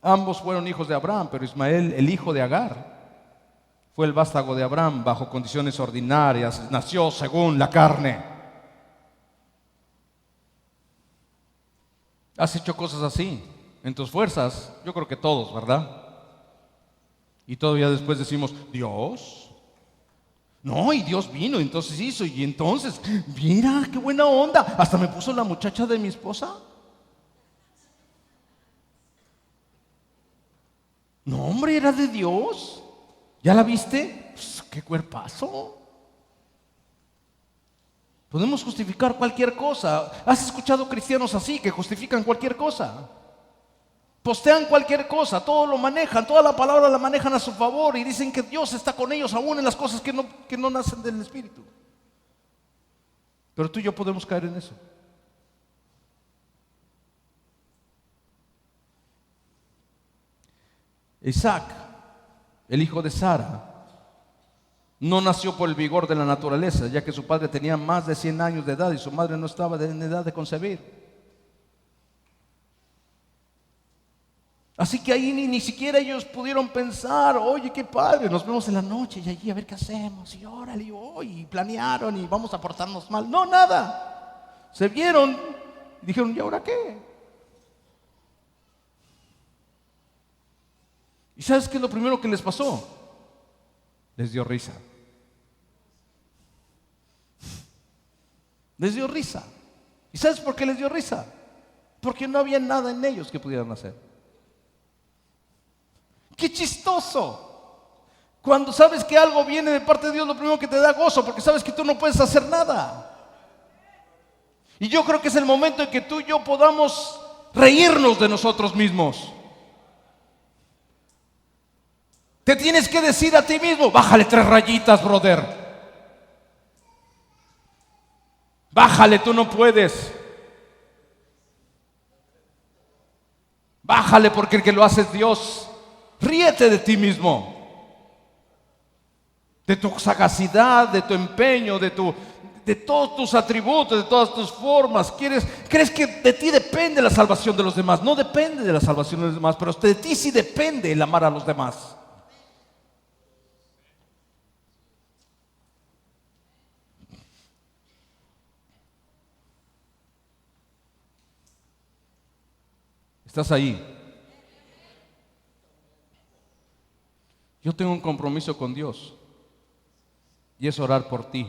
Ambos fueron hijos de Abraham, pero Ismael, el hijo de Agar, fue el vástago de Abraham bajo condiciones ordinarias, nació según la carne. ¿Has hecho cosas así en tus fuerzas? Yo creo que todos, ¿verdad? Y todavía después decimos, Dios. No, y Dios vino, entonces hizo, y entonces, mira, qué buena onda. Hasta me puso la muchacha de mi esposa. No, hombre, era de Dios. ¿Ya la viste? Pues, qué cuerpazo. Podemos justificar cualquier cosa. ¿Has escuchado cristianos así que justifican cualquier cosa? Postean cualquier cosa, todo lo manejan, toda la palabra la manejan a su favor y dicen que Dios está con ellos aún en las cosas que no nacen del Espíritu. Pero tú y yo podemos caer en eso. Isaac, el hijo de Sara, no nació por el vigor de la naturaleza, ya que su padre tenía más de 100 años de edad y su madre no estaba en edad de concebir. Así que ahí ni siquiera ellos pudieron pensar, oye, qué padre, nos vemos en la noche y allí a ver qué hacemos, y órale, y planearon y vamos a portarnos mal. No, nada. Se vieron y dijeron, ¿y ahora qué? ¿Y sabes qué es lo primero que les pasó? Les dio risa. Les dio risa. ¿Y sabes por qué les dio risa? Porque no había nada en ellos que pudieran hacer. ¡Qué chistoso! Cuando sabes que algo viene de parte de Dios, lo primero que te da gozo, porque sabes que tú no puedes hacer nada. Y yo creo que es el momento en que tú y yo podamos reírnos de nosotros mismos. Te tienes que decir a ti mismo, bájale 3 rayitas, brother. Bájale, tú no puedes. Bájale porque el que lo hace es Dios. Ríete de ti mismo, de tu sagacidad, de tu empeño, de todos tus atributos, de todas tus formas. ¿Crees que de ti depende la salvación de los demás? No depende de la salvación de los demás, pero de ti sí depende el amar a los demás. ¿Estás ahí? Yo tengo un compromiso con Dios y es orar por ti.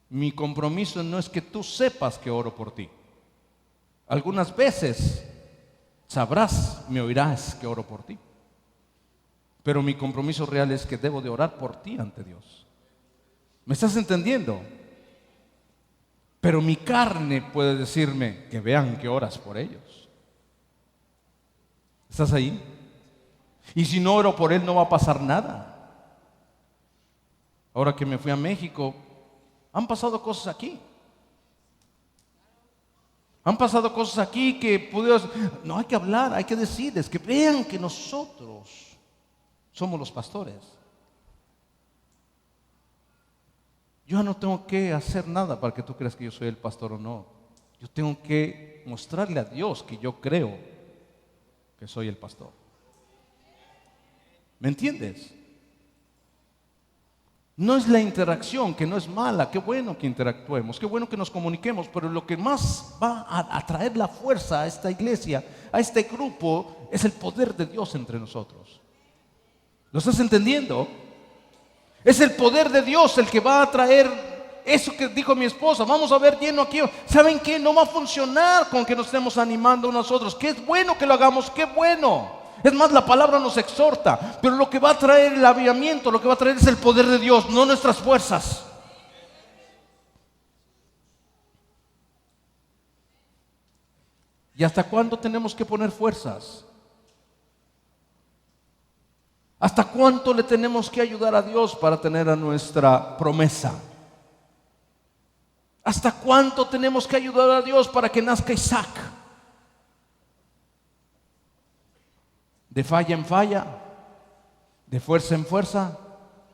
Mi compromiso no es que tú sepas que oro por ti. Algunas veces sabrás, me oirás que oro por ti. Pero mi compromiso real es que debo de orar por ti ante Dios. ¿Me estás entendiendo? Pero mi carne puede decirme que vean que oras por ellos. ¿Estás ahí? Y si no oro por él, no va a pasar nada. Ahora que me fui a México, han pasado cosas aquí. Han pasado cosas aquí que pudieron... No hay que hablar, hay que decirles que vean que nosotros somos los pastores. Yo no tengo que hacer nada para que tú creas que yo soy el pastor o no. Yo tengo que mostrarle a Dios que yo creo que soy el pastor. ¿Me entiendes? No es la interacción, que no es mala. Qué bueno que interactuemos, qué bueno que nos comuniquemos, pero lo que más va a traer la fuerza a esta iglesia, a este grupo, es el poder de Dios entre nosotros. ¿Lo estás entendiendo? Es el poder de Dios el que va a traer eso que dijo mi esposa. Vamos a ver lleno aquí. ¿Saben qué? No va a funcionar con que nos estemos animando unos a otros. Que es bueno que lo hagamos, qué bueno. Es más, la palabra nos exhorta, pero lo que va a traer el avivamiento, lo que va a traer es el poder de Dios, no nuestras fuerzas. ¿Y hasta cuándo tenemos que poner fuerzas? ¿Hasta cuánto le tenemos que ayudar a Dios para tener a nuestra promesa? ¿Hasta cuánto tenemos que ayudar a Dios para que nazca Isaac? ¿De falla en falla? ¿De fuerza en fuerza?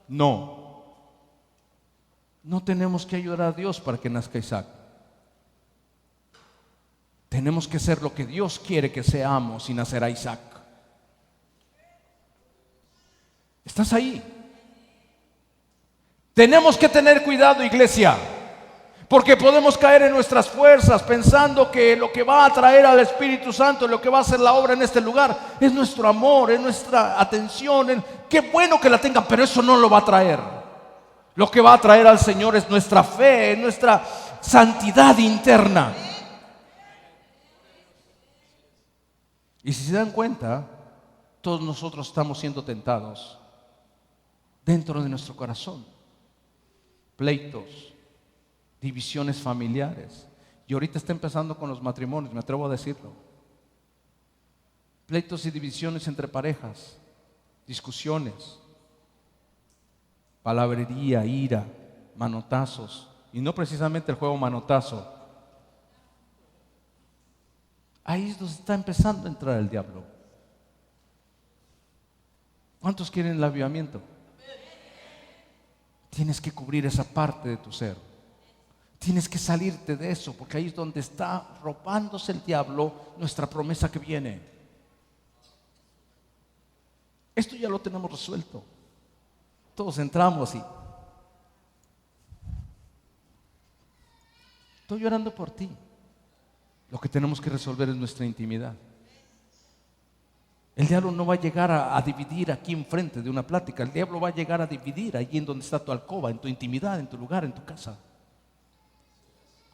No. No tenemos que ayudar a Dios para que nazca Isaac. Tenemos que ser lo que Dios quiere que seamos y nacerá Isaac. ¿Estás ahí? Tenemos que tener cuidado, iglesia, porque podemos caer en nuestras fuerzas pensando que lo que va a traer al Espíritu Santo, lo que va a hacer la obra en este lugar, es nuestro amor, es nuestra atención. Qué bueno que la tengan, pero eso no lo va a traer. Lo que va a traer al Señor es nuestra fe, es nuestra santidad interna. Y si se dan cuenta, todos nosotros estamos siendo tentados dentro de nuestro corazón. Pleitos, divisiones familiares. Y ahorita está empezando con los matrimonios, me atrevo a decirlo. Pleitos y divisiones entre parejas, discusiones, palabrería, ira, manotazos. Y no precisamente el juego manotazo. Ahí es donde está empezando a entrar el diablo. ¿Cuántos quieren el avivamiento? Tienes que cubrir esa parte de tu ser. Tienes que salirte de eso, porque ahí es donde está robándose el diablo nuestra promesa que viene. Esto ya lo tenemos resuelto. Todos entramos y estoy llorando por ti. Lo que tenemos que resolver es nuestra intimidad. El diablo no va a llegar a dividir aquí enfrente de una plática. El diablo va a llegar a dividir allí en donde está tu alcoba, en tu intimidad, en tu lugar, en tu casa.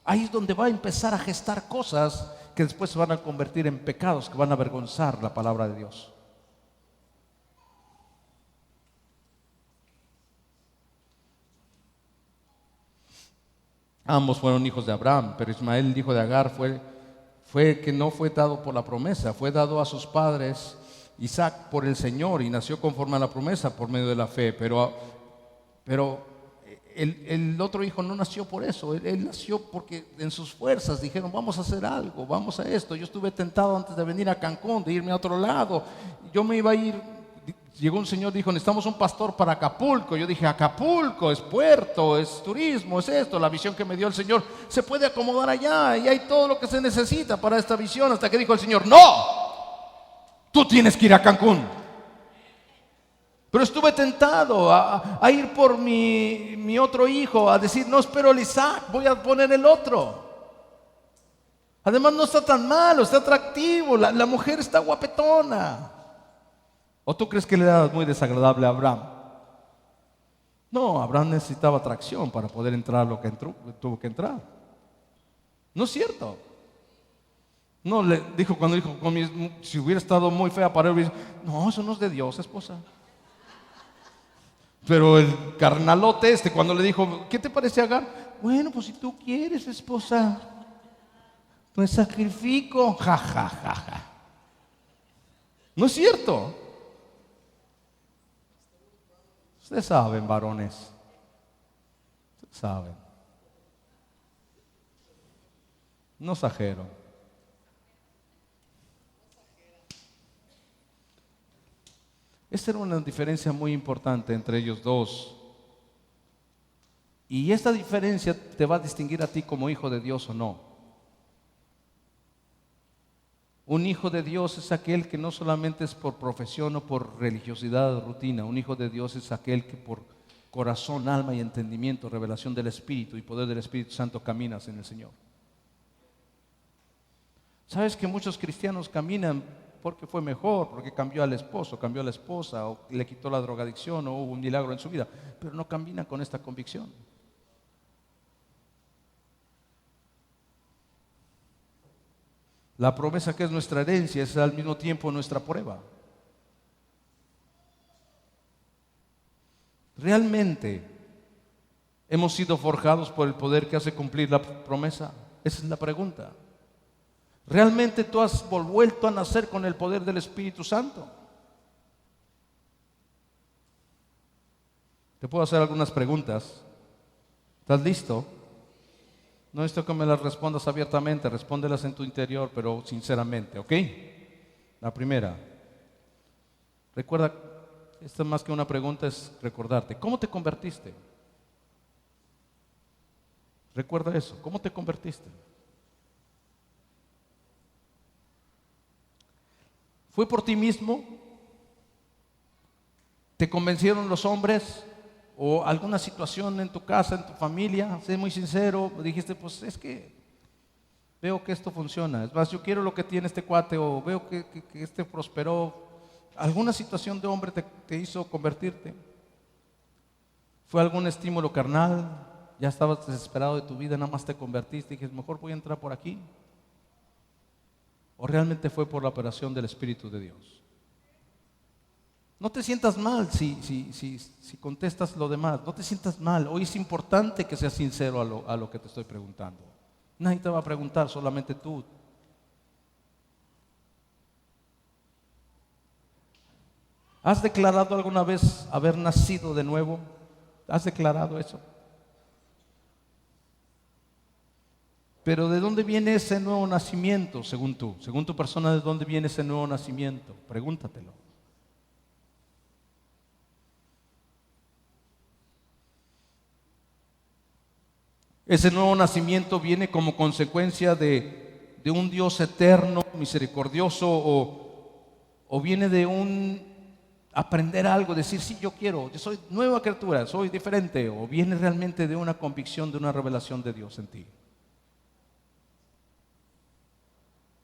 Ahí es donde va a empezar a gestar cosas que después se van a convertir en pecados, que van a avergonzar la palabra de Dios. Ambos fueron hijos de Abraham, pero Ismael, el hijo de Agar, fue que no fue dado por la promesa, fue dado a sus padres Isaac por el Señor y nació conforme a la promesa por medio de la fe, pero el otro hijo no nació por eso, él nació porque en sus fuerzas dijeron vamos a hacer algo, vamos a esto. Yo estuve tentado antes de venir a Cancún, de irme a otro lado, yo me iba a ir. Llegó un señor, dijo necesitamos un pastor para Acapulco. Yo dije Acapulco es puerto, es turismo, es esto. La visión que me dio el Señor se puede acomodar allá y hay todo lo que se necesita para esta visión. Hasta que dijo el Señor no, tú tienes que ir a Cancún. Pero estuve tentado a ir por mi otro hijo, a decir no espero el Isaac, voy a poner el otro. Además no está tan malo, está atractivo, la mujer está guapetona. ¿O tú crees que le era muy desagradable a Abraham? No, Abraham necesitaba atracción para poder entrar lo que tuvo que entrar. ¿No es cierto? No, le dijo cuando dijo, si hubiera estado muy fea para él, no, eso no es de Dios, esposa. Pero el carnalote cuando le dijo, ¿qué te parece Agar? Bueno, pues si tú quieres, esposa, pues sacrifico. Ja, ja, ja, ja. ¿No es cierto? Ustedes saben, varones. Ustedes saben. No exagero. Esta era una diferencia muy importante entre ellos dos. Y esta diferencia te va a distinguir a ti como hijo de Dios o no. Un hijo de Dios es aquel que no solamente es por profesión o por religiosidad o rutina. Un hijo de Dios es aquel que por corazón, alma y entendimiento, revelación del Espíritu y poder del Espíritu Santo caminas en el Señor. ¿Sabes que muchos cristianos caminan porque fue mejor, porque cambió al esposo, cambió a la esposa, o le quitó la drogadicción, o hubo un milagro en su vida, pero no caminan con esta convicción? La promesa que es nuestra herencia es al mismo tiempo nuestra prueba. ¿Realmente hemos sido forjados por el poder que hace cumplir la promesa? Esa es la pregunta. ¿Realmente tú has vuelto a nacer con el poder del Espíritu Santo? Te puedo hacer algunas preguntas. ¿Estás listo? No necesito que me las respondas abiertamente, respóndelas en tu interior, pero sinceramente, ¿ok? La primera. Recuerda, esto más que una pregunta es recordarte. ¿Cómo te convertiste? Recuerda eso. ¿Cómo te convertiste? ¿Fue por ti mismo? ¿Te convencieron los hombres? ¿O alguna situación en tu casa, en tu familia? Sé muy sincero, dijiste, pues es que veo que esto funciona. Es más, yo quiero lo que tiene este cuate, o veo que este prosperó. ¿Alguna situación de hombre te hizo convertirte? ¿Fue algún estímulo carnal? ¿Ya estabas desesperado de tu vida, nada más te convertiste y dijiste, mejor voy a entrar por aquí? ¿O realmente fue por la operación del Espíritu de Dios? No te sientas mal si contestas lo demás. No te sientas mal. Hoy es importante que seas sincero a lo que te estoy preguntando. Nadie te va a preguntar, solamente tú. ¿Has declarado alguna vez haber nacido de nuevo? ¿Has declarado eso? Pero ¿de dónde viene ese nuevo nacimiento, según tú? Según tu persona, ¿de dónde viene ese nuevo nacimiento? Pregúntatelo. Ese nuevo nacimiento viene como consecuencia de un Dios eterno, misericordioso, o viene de un aprender algo, decir, sí, yo soy nueva criatura, soy diferente, o viene realmente de una convicción, de una revelación de Dios en ti.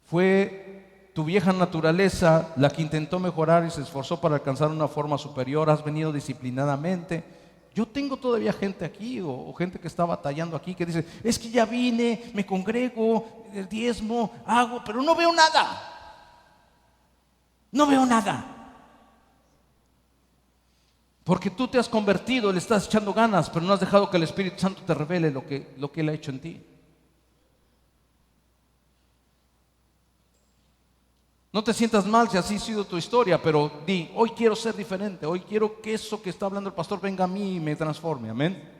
¿Fue tu vieja naturaleza la que intentó mejorar y se esforzó para alcanzar una forma superior? ¿Has venido disciplinadamente? Yo tengo todavía gente aquí o gente que está batallando aquí que dice, es que ya vine, me congrego, el diezmo, hago, pero no veo nada. No veo nada. Porque tú te has convertido, le estás echando ganas, pero no has dejado que el Espíritu Santo te revele lo que Él ha hecho en ti. No te sientas mal si así ha sido tu historia, pero di, hoy quiero ser diferente, hoy quiero que eso que está hablando el pastor venga a mí y me transforme, amén.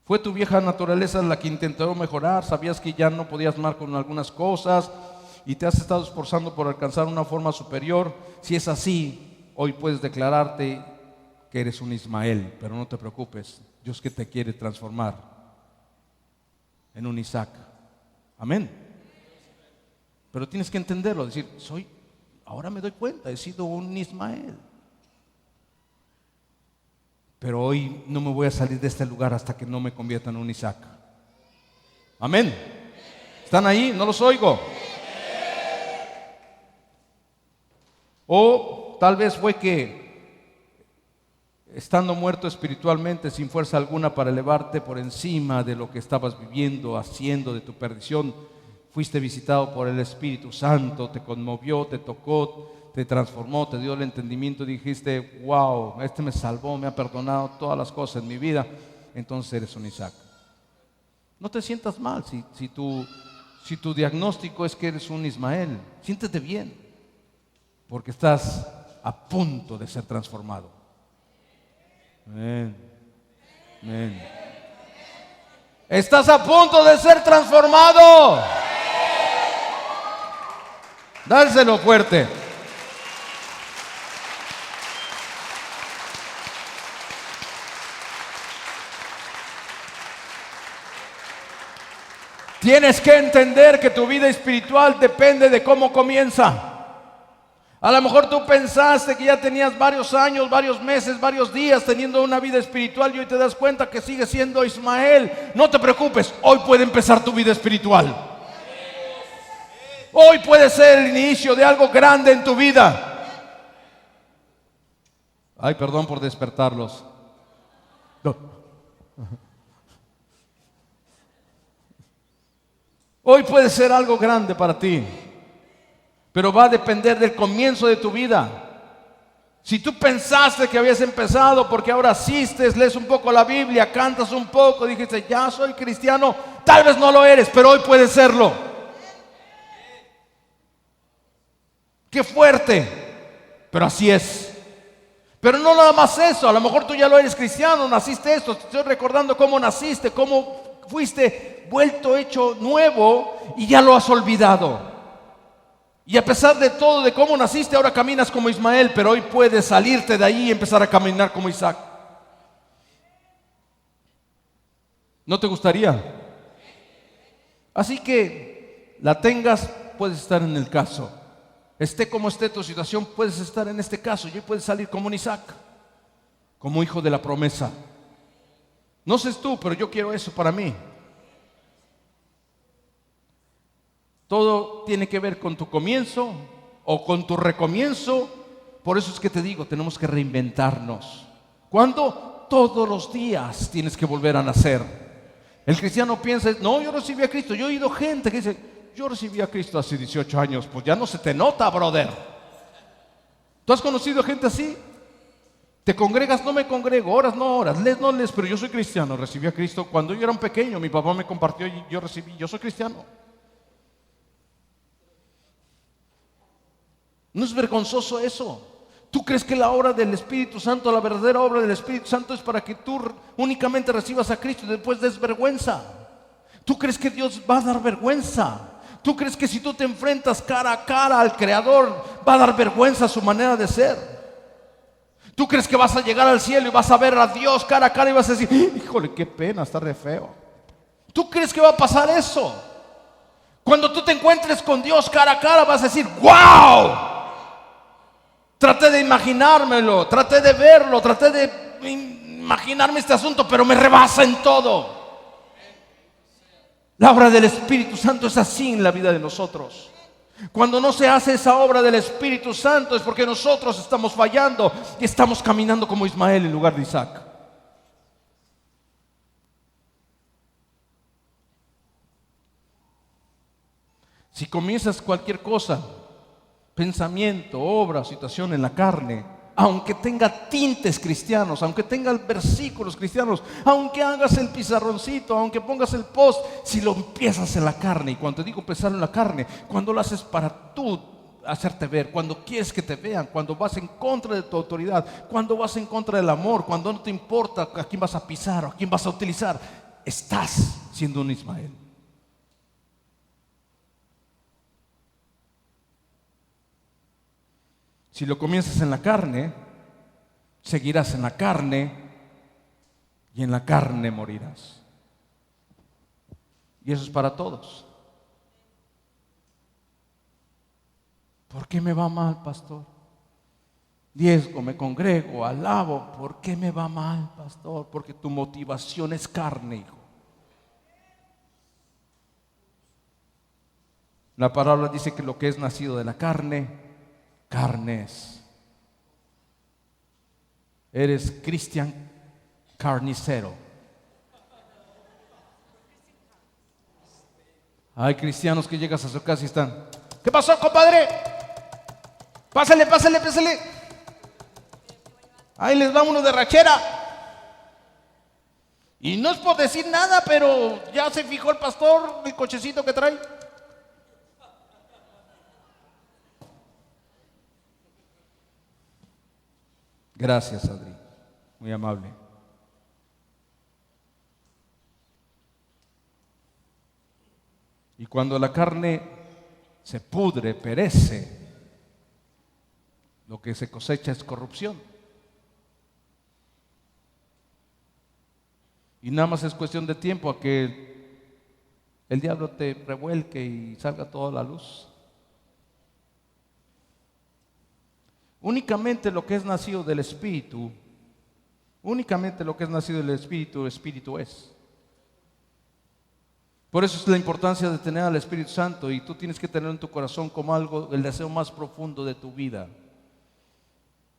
Fue tu vieja naturaleza la que intentó mejorar, sabías que ya no podías más con algunas cosas y te has estado esforzando por alcanzar una forma superior. Si es así, hoy puedes declararte que eres un Ismael, pero no te preocupes, Dios que te quiere transformar en un Isaac. Amén. Pero tienes que entenderlo, decir, ahora me doy cuenta, he sido un Ismael. Pero hoy no me voy a salir de este lugar hasta que no me convierta en un Isaac. Amén. ¿Están ahí? No los oigo. O tal vez fue que estando muerto espiritualmente, sin fuerza alguna para elevarte por encima de lo que estabas viviendo, haciendo, de tu perdición, fuiste visitado por el Espíritu Santo, te conmovió, te tocó, te transformó, te dio el entendimiento, dijiste, wow, este me salvó, me ha perdonado todas las cosas en mi vida, entonces eres un Isaac. No te sientas mal si tu diagnóstico es que eres un Ismael, siéntete bien, porque estás a punto de ser transformado. Amén. Amén. Estás a punto de ser transformado. Dárselo fuerte. Tienes que entender que tu vida espiritual depende de cómo comienza. A lo mejor tú pensaste que ya tenías varios años, varios meses, varios días teniendo una vida espiritual y hoy te das cuenta que sigues siendo Ismael. No te preocupes, hoy puede empezar tu vida espiritual. Hoy puede ser el inicio de algo grande en tu vida. Ay, perdón por despertarlos. No. Hoy puede ser algo grande para ti. Pero va a depender del comienzo de tu vida. Si tú pensaste que habías empezado porque ahora asistes, lees un poco la Biblia, cantas un poco, dijiste, ya soy cristiano, tal vez no lo eres, pero hoy puedes serlo. Qué fuerte, pero así es. Pero no nada más eso, a lo mejor tú ya lo eres cristiano, naciste esto, te estoy recordando cómo naciste, cómo fuiste vuelto hecho nuevo y ya lo has olvidado. Y a pesar de todo, de cómo naciste, ahora caminas como Ismael, pero hoy puedes salirte de ahí y empezar a caminar como Isaac. ¿No te gustaría? Así que la tengas, puedes estar en el caso. Esté como esté tu situación, puedes estar en este caso. Y hoy puedes salir como un Isaac, como hijo de la promesa. No sé tú, pero yo quiero eso para mí. Todo tiene que ver con tu comienzo o con tu recomienzo. Por eso es que te digo, tenemos que reinventarnos. ¿Cuándo? Todos los días tienes que volver a nacer. El cristiano piensa, no, yo recibí a Cristo. Yo he oído gente que dice, yo recibí a Cristo hace 18 años. Pues ya no se te nota, brother. ¿Tú has conocido gente así? ¿Te congregas? No me congrego. ¿Oras? No oras. ¿Lees? No lees. Pero yo soy cristiano. Recibí a Cristo cuando yo era un pequeño. Mi papá me compartió y yo recibí. Yo soy cristiano. ¿No es vergonzoso eso? ¿Tú crees que la obra del Espíritu Santo, la verdadera obra del Espíritu Santo es para que tú únicamente recibas a Cristo y después des vergüenza? ¿Tú crees que Dios va a dar vergüenza? ¿Tú crees que si tú te enfrentas cara a cara al Creador va a dar vergüenza a su manera de ser? ¿Tú crees que vas a llegar al cielo y vas a ver a Dios cara a cara y vas a decir, híjole, qué pena, está re feo? ¿Tú crees que va a pasar eso? Cuando tú te encuentres con Dios cara a cara vas a decir, ¡wow! Traté de imaginármelo, traté de verlo, traté de imaginarme este asunto, pero me rebasa en todo. La obra del Espíritu Santo es así en la vida de nosotros. Cuando no se hace esa obra del Espíritu Santo es porque nosotros estamos fallando y estamos caminando como Ismael en lugar de Isaac. Si comienzas cualquier cosa, pensamiento, obra, situación en la carne, aunque tenga tintes cristianos, aunque tenga versículos cristianos, aunque hagas el pizarroncito, aunque pongas el post, si lo empiezas en la carne, y cuando te digo empezar en la carne, cuando lo haces para tú hacerte ver, cuando quieres que te vean, cuando vas en contra de tu autoridad, cuando vas en contra del amor, cuando no te importa a quién vas a pisar o a quién vas a utilizar, estás siendo un Ismael. Si lo comienzas en la carne, seguirás en la carne y en la carne morirás. Y eso es para todos. ¿Por qué me va mal, pastor? Diezgo, me congrego, alabo. ¿Por qué me va mal, pastor? Porque tu motivación es carne, hijo. La palabra dice que lo que es nacido de la carne, carne es. Eres cristian carnicero. Hay cristianos que llegas a su casa y están, ¿qué pasó, compadre? Pásale, pásale, pásale. Ahí les va uno de rachera. Y no es por decir nada, pero ya se fijó el pastor el cochecito que trae. Gracias, Adri, muy amable. Y cuando la carne se pudre, perece, lo que se cosecha es corrupción. Y nada más es cuestión de tiempo a que el diablo te revuelque y salga toda la luz. Únicamente lo que es nacido del Espíritu, únicamente lo que es nacido del Espíritu, Espíritu es. Por eso es la importancia de tener al Espíritu Santo, y tú tienes que tener en tu corazón como algo, el deseo más profundo de tu vida.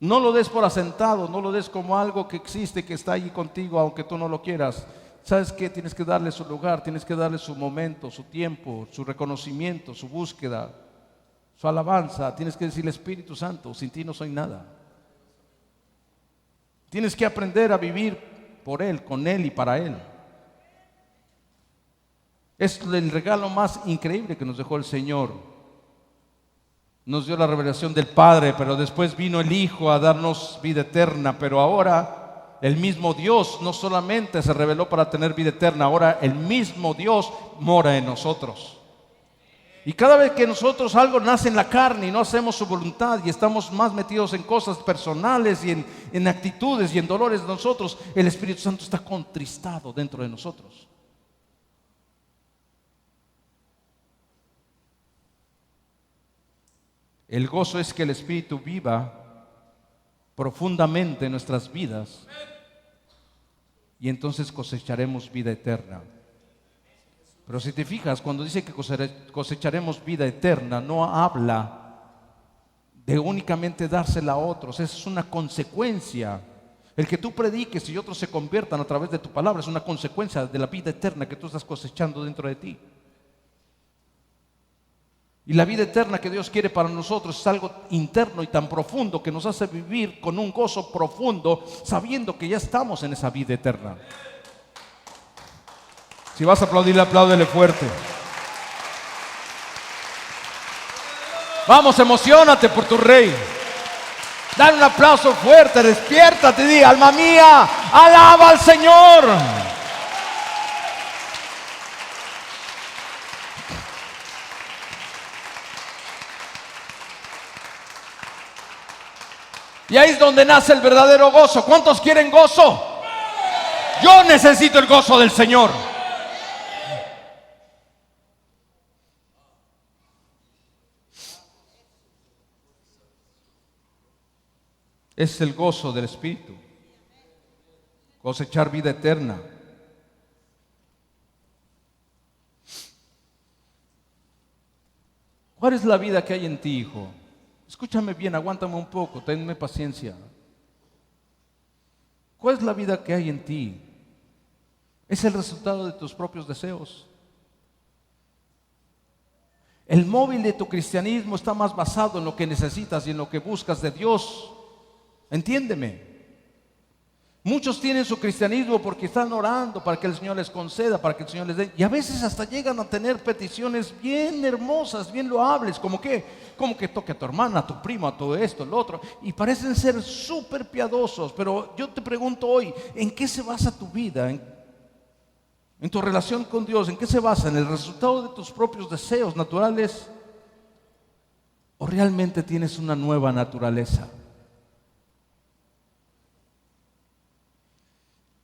No lo des por asentado, no lo des como algo que existe, que está allí contigo, aunque tú no lo quieras. ¿Sabes qué? Tienes que darle su lugar, tienes que darle su momento, su tiempo, su reconocimiento, su búsqueda, su alabanza. Tienes que decirle: Espíritu Santo, sin ti no soy nada. Tienes que aprender a vivir por Él, con Él y para Él. Es el regalo más increíble que nos dejó el Señor. Nos dio la revelación del Padre, pero después vino el Hijo a darnos vida eterna. Pero ahora el mismo Dios no solamente se reveló para tener vida eterna, ahora el mismo Dios mora en nosotros. Y cada vez que nosotros algo nace en la carne y no hacemos su voluntad y estamos más metidos en cosas personales y en actitudes y en dolores de nosotros, el Espíritu Santo está contristado dentro de nosotros. El gozo es que el Espíritu viva profundamente en nuestras vidas, y entonces cosecharemos vida eterna. Pero si te fijas, cuando dice que cosecharemos vida eterna, no habla de únicamente dársela a otros. Esa es una consecuencia. El que tú prediques y otros se conviertan a través de tu palabra es una consecuencia de la vida eterna que tú estás cosechando dentro de ti. Y la vida eterna que Dios quiere para nosotros es algo interno y tan profundo que nos hace vivir con un gozo profundo, sabiendo que ya estamos en esa vida eterna. Si vas a aplaudirle, apláudele fuerte. Vamos, emociónate por tu Rey. Dale un aplauso fuerte, despiértate, di: alma mía, alaba al Señor. Y ahí es donde nace el verdadero gozo. ¿Cuántos quieren gozo? Yo necesito el gozo del Señor. Es el gozo del Espíritu. Cosechar vida eterna. ¿Cuál es la vida que hay en ti, hijo? Escúchame bien, aguántame un poco, tenme paciencia. ¿Cuál es la vida que hay en ti? Es el resultado de tus propios deseos. El móvil de tu cristianismo está más basado en lo que necesitas y en lo que buscas de Dios. Entiéndeme. Muchos tienen su cristianismo porque están orando para que el Señor les conceda, para que el Señor les dé. Y a veces hasta llegan a tener peticiones bien hermosas, bien loables, como que toque a tu hermana, a tu primo, a todo esto, lo otro. Y parecen ser súper piadosos. Pero yo te pregunto hoy, ¿en qué se basa tu vida? ¿En tu relación con Dios? ¿En qué se basa? ¿En el resultado de tus propios deseos naturales? ¿O realmente tienes una nueva naturaleza?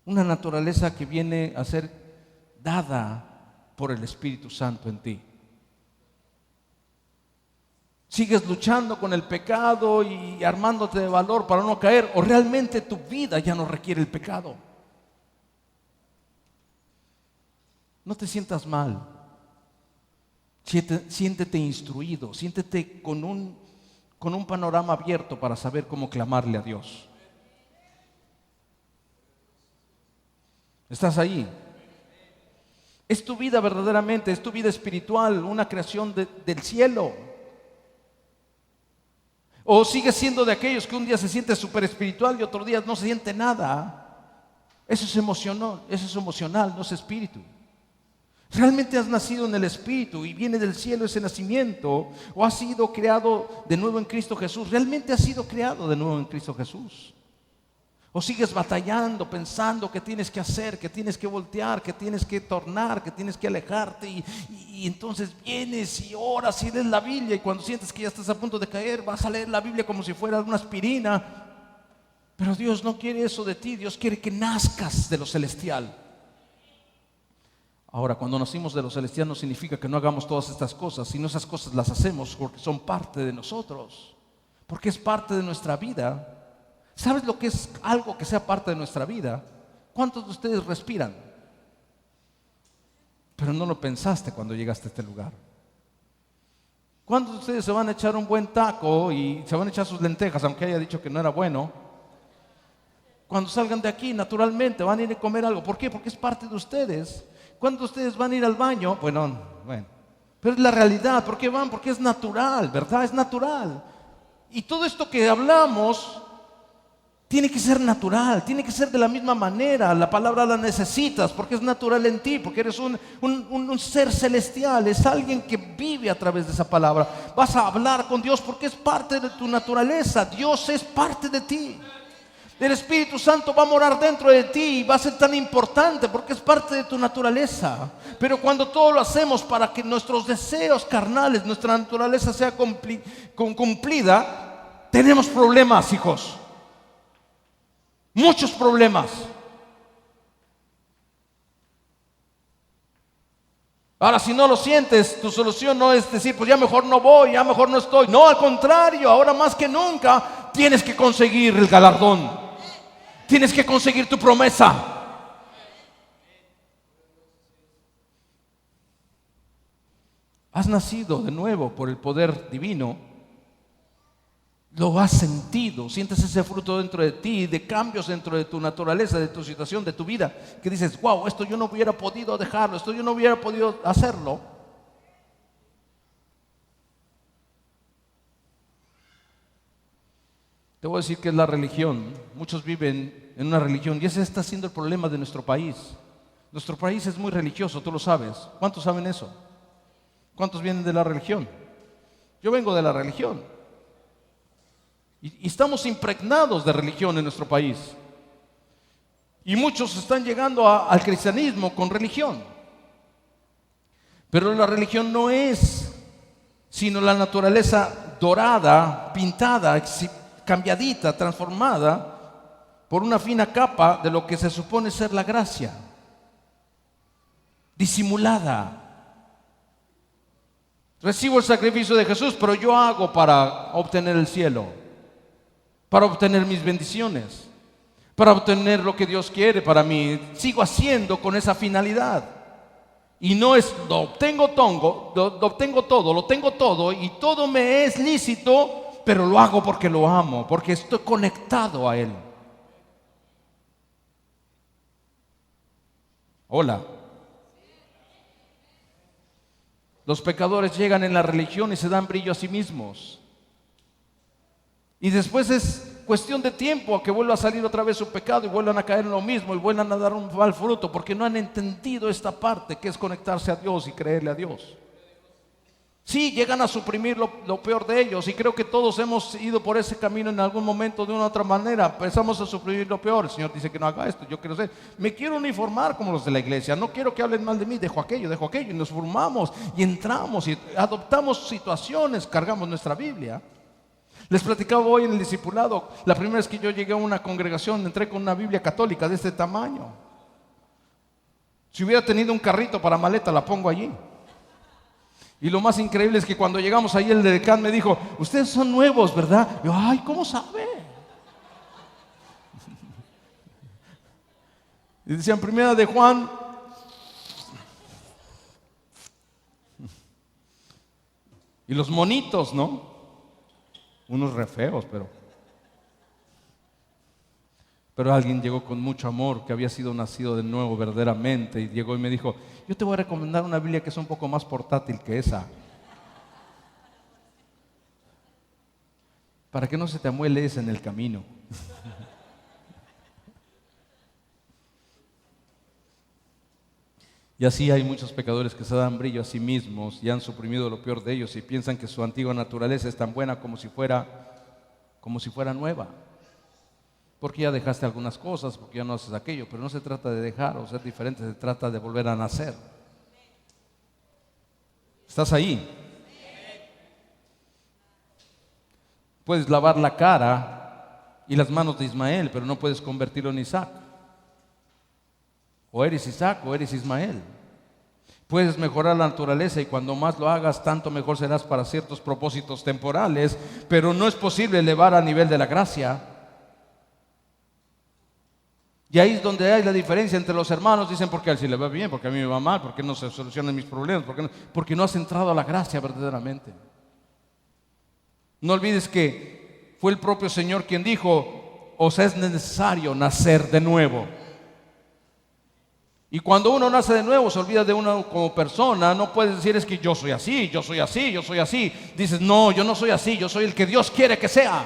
Una naturaleza que viene a ser dada por el Espíritu Santo en ti. ¿Sigues luchando con el pecado y armándote de valor para no caer? ¿O realmente tu vida ya no requiere el pecado? No te sientas mal. Siéntete instruido. Siéntete con un panorama abierto para saber cómo clamarle a Dios. ¿Estás ahí? Es tu vida verdaderamente, es tu vida espiritual, una creación del cielo. O sigues siendo de aquellos que un día se siente súper espiritual y otro día no se siente nada. Eso es emocional, no es espíritu. ¿Realmente has nacido en el Espíritu y viene del cielo ese nacimiento? ¿O has sido creado de nuevo en Cristo Jesús? ¿Realmente has sido creado de nuevo en Cristo Jesús? ¿O sigues batallando, pensando que tienes que hacer, que tienes que voltear, que tienes que tornar, que tienes que alejarte y entonces vienes y oras y lees la Biblia y cuando sientes que ya estás a punto de caer vas a leer la Biblia como si fuera una aspirina? Pero Dios no quiere eso de ti. Dios quiere que nazcas de lo celestial. Ahora, cuando nacimos de lo celestial no significa que no hagamos todas estas cosas, sino esas cosas las hacemos porque son parte de nosotros, porque es parte de nuestra vida. ¿Sabes lo que es algo que sea parte de nuestra vida? ¿Cuántos de ustedes respiran? Pero no lo pensaste cuando llegaste a este lugar. ¿Cuántos de ustedes se van a echar un buen taco y se van a echar sus lentejas, aunque haya dicho que no era bueno? Cuando salgan de aquí, naturalmente van a ir a comer algo. ¿Por qué? Porque es parte de ustedes. ¿Cuántos de ustedes van a ir al baño? Bueno, pero es la realidad. ¿Por qué van? Porque es natural, ¿verdad? Es natural. Y todo esto que hablamos tiene que ser natural, tiene que ser de la misma manera. La palabra la necesitas porque es natural en ti, porque eres un ser celestial, es alguien que vive a través de esa palabra. Vas a hablar con Dios porque es parte de tu naturaleza. Dios es parte de ti. El Espíritu Santo va a morar dentro de ti y va a ser tan importante porque es parte de tu naturaleza. Pero cuando todo lo hacemos para que nuestros deseos carnales, nuestra naturaleza sea cumplida, tenemos problemas, hijos. Muchos problemas. Ahora, si no lo sientes, tu solución no es decir, pues ya mejor no voy, ya mejor no estoy. No, al contrario, ahora más que nunca tienes que conseguir el galardón. Tienes que conseguir tu promesa. Has nacido de nuevo por el poder divino. Lo has sentido, sientes ese fruto dentro de ti, de cambios dentro de tu naturaleza, de tu situación, de tu vida, que dices, wow, esto yo no hubiera podido dejarlo, esto yo no hubiera podido hacerlo. Te voy a decir que es la religión. Muchos viven en una religión y ese está siendo el problema de nuestro país. Nuestro país es muy religioso, tú lo sabes. ¿Cuántos saben eso? ¿Cuántos vienen de la religión? Yo vengo de la religión. Y estamos impregnados de religión en nuestro país. Y muchos están llegando al cristianismo con religión. Pero la religión no es sino la naturaleza dorada, pintada, cambiadita, transformada por una fina capa de lo que se supone ser la gracia. Disimulada. Recibo el sacrificio de Jesús, pero yo hago para obtener el cielo. Para obtener mis bendiciones, para obtener lo que Dios quiere para mí. Sigo haciendo con esa finalidad. Y no es, lo obtengo todo, lo tengo todo y todo me es lícito, pero lo hago porque lo amo, porque estoy conectado a Él. Hola. Los pecadores llegan en la religión y se dan brillo a sí mismos. Y después es cuestión de tiempo a que vuelva a salir otra vez su pecado y vuelvan a caer en lo mismo y vuelvan a dar un mal fruto porque no han entendido esta parte que es conectarse a Dios y creerle a Dios. Sí, llegan a suprimir lo peor de ellos y creo que todos hemos ido por ese camino en algún momento de una u otra manera. Empezamos a suprimir lo peor. El Señor dice que no haga esto, yo quiero ser, me quiero uniformar como los de la iglesia, no quiero que hablen mal de mí, dejo aquello y nos formamos y entramos y adoptamos situaciones, cargamos nuestra Biblia. Les platicaba hoy en el discipulado, la primera vez que yo llegué a una congregación, entré con una Biblia católica de este tamaño. Si hubiera tenido un carrito para maleta, la pongo allí. Y lo más increíble es que cuando llegamos ahí, el decán me dijo, ustedes son nuevos, ¿verdad? Yo, ay, ¿cómo sabe? Y decían, primera de Juan. Y los monitos, ¿no? Unos re feos, pero alguien llegó con mucho amor, que había sido nacido de nuevo verdaderamente, y llegó y me dijo, yo te voy a recomendar una Biblia que es un poco más portátil que esa, para que no se te amuele esa en el camino. Y así hay muchos pecadores que se dan brillo a sí mismos y han suprimido lo peor de ellos y piensan que su antigua naturaleza es tan buena como si fuera nueva. Porque ya dejaste algunas cosas, porque ya no haces aquello, pero no se trata de dejar o ser diferente, se trata de volver a nacer. ¿Estás ahí? Puedes lavar la cara y las manos de Ismael, pero no puedes convertirlo en Isaac. O eres Isaac o eres Ismael. Puedes mejorar la naturaleza y cuando más lo hagas, tanto mejor serás para ciertos propósitos temporales, pero no es posible elevar a nivel de la gracia. Y ahí es donde hay la diferencia entre los hermanos. Dicen, porque a él sí le va bien, porque a mí me va mal, porque no se solucionan mis problemas, porque no has entrado a la gracia verdaderamente. No olvides que fue el propio Señor quien dijo, os es necesario nacer de nuevo. Y cuando uno nace de nuevo, se olvida de uno como persona. No puedes decir, es que yo soy así, yo soy así, yo soy así. Dices, no, yo no soy así, yo soy el que Dios quiere que sea.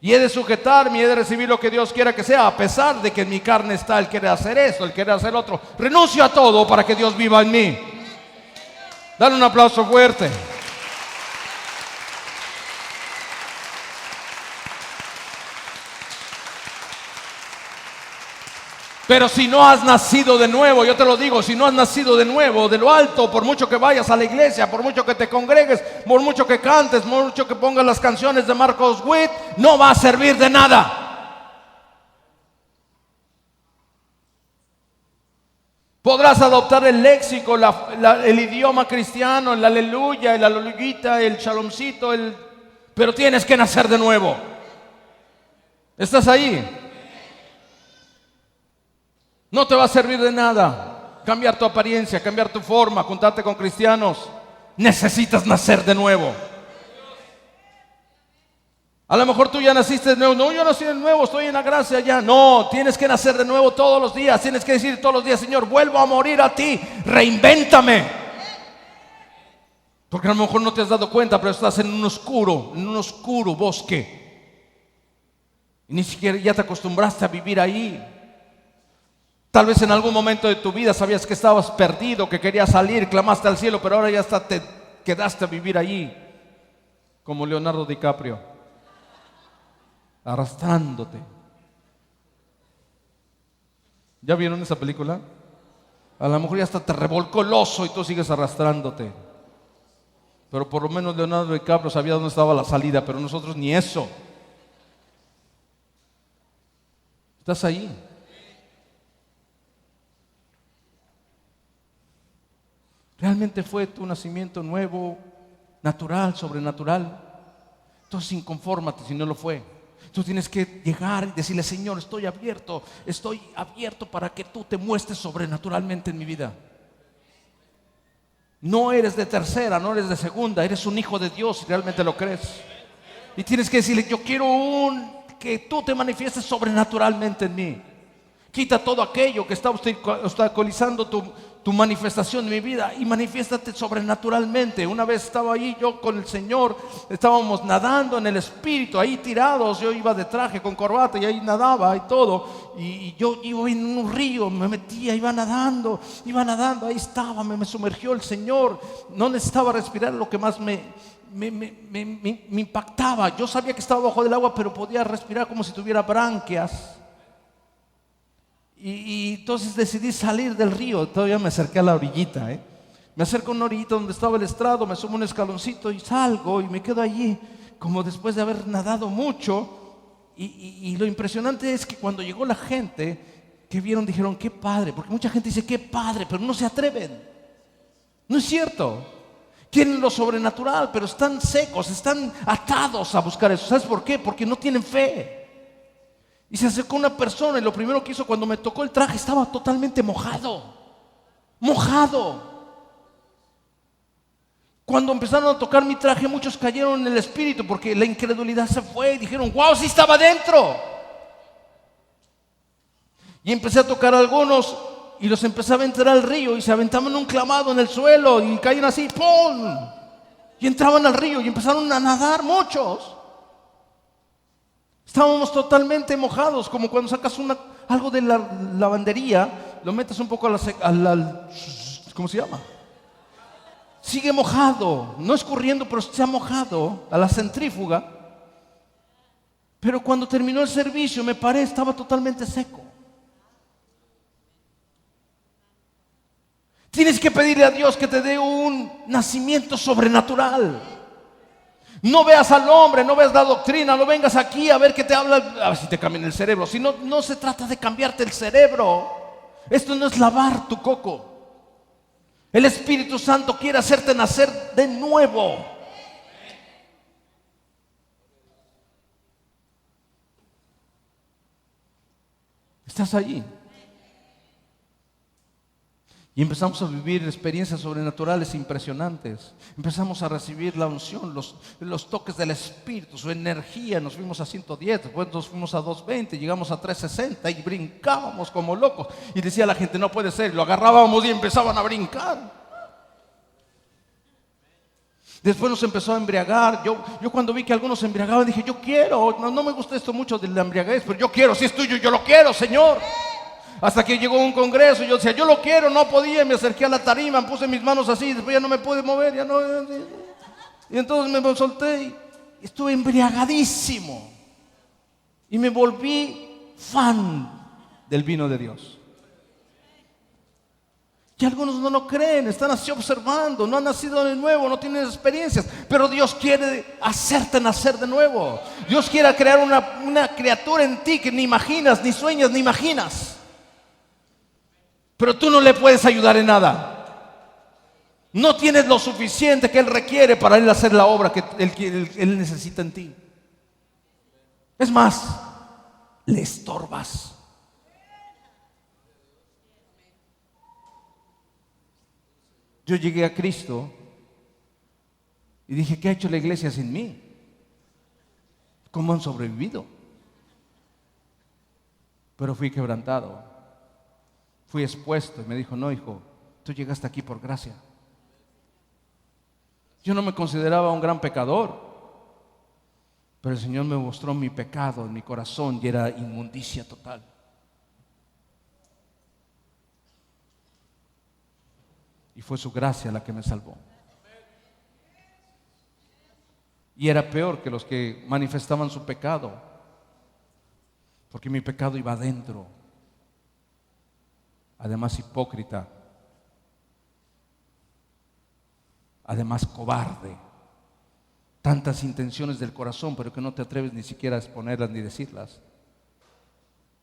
Y he de sujetarme y he de recibir lo que Dios quiera que sea, a pesar de que en mi carne está el querer hacer esto, el querer hacer otro. Renuncio a todo para que Dios viva en mí. Dale un aplauso fuerte. Pero si no has nacido de nuevo, yo te lo digo, si no has nacido de nuevo, de lo alto, por mucho que vayas a la iglesia, por mucho que te congregues, por mucho que cantes, por mucho que pongas las canciones de Marcos Witt, no va a servir de nada. Podrás adoptar el léxico, el idioma cristiano, el aleluya, el aleluyita, el shalomcito, pero tienes que nacer de nuevo. ¿Estás ahí? No te va a servir de nada cambiar tu apariencia, cambiar tu forma, juntarte con cristianos. Necesitas nacer de nuevo. A lo mejor tú ya naciste de nuevo. No, yo nací de nuevo, estoy en la gracia ya. No, tienes que nacer de nuevo todos los días. Tienes que decir todos los días, Señor, vuelvo a morir a ti, reinvéntame. Porque a lo mejor no te has dado cuenta, pero estás en un oscuro bosque. Y ni siquiera ya te acostumbraste a vivir ahí. Tal vez en algún momento de tu vida sabías que estabas perdido, que querías salir, clamaste al cielo, pero ahora ya te quedaste a vivir allí, como Leonardo DiCaprio, arrastrándote. ¿Ya vieron esa película? A lo mejor ya hasta te revolcó el oso y tú sigues arrastrándote. Pero por lo menos Leonardo DiCaprio sabía dónde estaba la salida, pero nosotros ni eso. ¿Estás ahí? ¿Realmente fue tu nacimiento nuevo, natural, sobrenatural? Entonces inconfórmate si no lo fue. Tú tienes que llegar y decirle, Señor, estoy abierto para que tú te muestres sobrenaturalmente en mi vida. No eres de tercera, no eres de segunda, eres un hijo de Dios si realmente lo crees. Y tienes que decirle, yo quiero que tú te manifiestes sobrenaturalmente en mí. Quita todo aquello que está obstaculizando tu manifestación en mi vida y manifiéstate sobrenaturalmente. Una vez estaba ahí yo con el Señor, estábamos nadando en el Espíritu, ahí tirados. Yo iba de traje con corbata y ahí nadaba y todo. Y yo iba en un río, me metía, iba nadando, ahí estaba, me sumergió el Señor. No necesitaba respirar, lo que más me impactaba. Yo sabía que estaba bajo del agua, pero podía respirar como si tuviera branquias. Y entonces decidí salir del río. Todavía me acerqué a la orillita, Me acerco a una orillita donde estaba el estrado, me subo un escaloncito y salgo y me quedo allí, como después de haber nadado mucho. Y lo impresionante es que cuando llegó la gente que vieron, dijeron, qué padre, porque mucha gente dice, qué padre, pero no se atreven. No es cierto. Quieren lo sobrenatural, pero están secos, están atados a buscar eso. ¿Sabes por qué? Porque no tienen fe. Y se acercó una persona y lo primero que hizo cuando me tocó el traje, estaba totalmente mojado. Cuando empezaron a tocar mi traje, muchos cayeron en el espíritu porque la incredulidad se fue y dijeron, wow, sí estaba dentro. Y empecé a tocar a algunos y los empecé a aventar al río y se aventaban un clamado en el suelo y caían así, ¡pum! Y entraban al río y empezaron a nadar muchos. Estábamos totalmente mojados, como cuando sacas algo de la lavandería, lo metes un poco ¿cómo se llama? Sigue mojado, no escurriendo, pero se ha mojado a la centrífuga. Pero cuando terminó el servicio, me paré, estaba totalmente seco. Tienes que pedirle a Dios que te dé un nacimiento sobrenatural. No veas al hombre, no veas la doctrina, no vengas aquí a ver qué te habla, a ver si te cambian el cerebro. Si no se trata de cambiarte el cerebro. Esto no es lavar tu coco. El Espíritu Santo quiere hacerte nacer de nuevo. ¿Estás allí? Y empezamos a vivir experiencias sobrenaturales impresionantes. Empezamos a recibir la unción, los toques del Espíritu, su energía. Nos fuimos a 110, después nos fuimos a 220, llegamos a 360 y brincábamos como locos. Y decía la gente, no puede ser. Lo agarrábamos y empezaban a brincar. Después nos empezó a embriagar. Yo cuando vi que algunos se embriagaban dije, yo quiero. No me gusta esto mucho de la embriaguez, pero yo quiero. Si es tuyo, yo lo quiero, Señor. Hasta que llegó un congreso y yo decía, yo lo quiero, no podía, me acerqué a la tarima, puse mis manos así, después ya no me pude mover, ya no. Y entonces me solté y estuve embriagadísimo. Y me volví fan del vino de Dios. Y algunos no lo creen, están así observando, no han nacido de nuevo, no tienen experiencias. Pero Dios quiere hacerte nacer de nuevo. Dios quiere crear una criatura en ti que ni imaginas, ni sueñas, ni imaginas. Pero tú no le puedes ayudar en nada. No tienes lo suficiente que Él requiere para Él hacer la obra que Él necesita en ti. Es más, le estorbas. Yo llegué a Cristo y dije, ¿qué ha hecho la iglesia sin mí? ¿Cómo han sobrevivido? Pero fui quebrantado. Fui expuesto y me dijo, no, hijo, tú llegaste aquí por gracia. Yo no me consideraba un gran pecador, pero el Señor me mostró mi pecado en mi corazón y era inmundicia total. Y fue su gracia la que me salvó. Y era peor que los que manifestaban su pecado, porque mi pecado iba adentro. Además hipócrita, además cobarde, tantas intenciones del corazón, pero que no te atreves ni siquiera a exponerlas ni decirlas.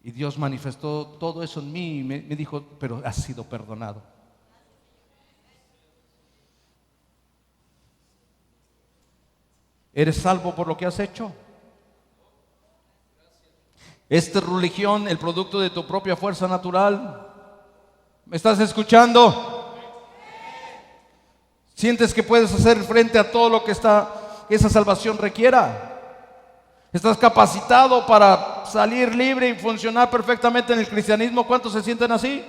Y Dios manifestó todo eso en mí y me dijo, pero has sido perdonado. ¿Eres salvo por lo que has hecho? ¿Es tu religión el producto de tu propia fuerza natural? ¿Me estás escuchando? ¿Sientes que puedes hacer frente a todo lo que esa salvación requiera? ¿Estás capacitado para salir libre y funcionar perfectamente en el cristianismo? ¿Cuántos se sienten así?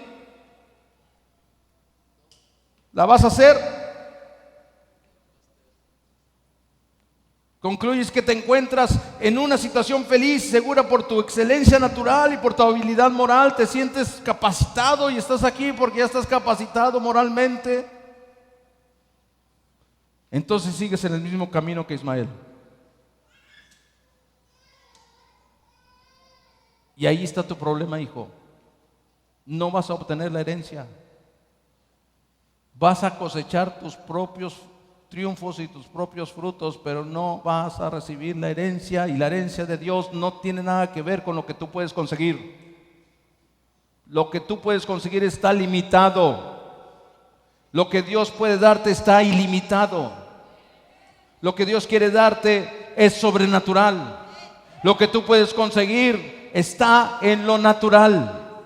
¿La vas a hacer? Concluyes que te encuentras en una situación feliz, segura por tu excelencia natural y por tu habilidad moral. Te sientes capacitado y estás aquí porque ya estás capacitado moralmente. Entonces sigues en el mismo camino que Ismael. Y ahí está tu problema, hijo. No vas a obtener la herencia. Vas a cosechar tus propios triunfos y tus propios frutos, pero no vas a recibir la herencia, y la herencia de Dios no tiene nada que ver con lo que tú puedes conseguir. Lo que tú puedes conseguir está limitado. Lo que Dios puede darte está ilimitado. Lo que Dios quiere darte es sobrenatural. Lo que tú puedes conseguir está en lo natural.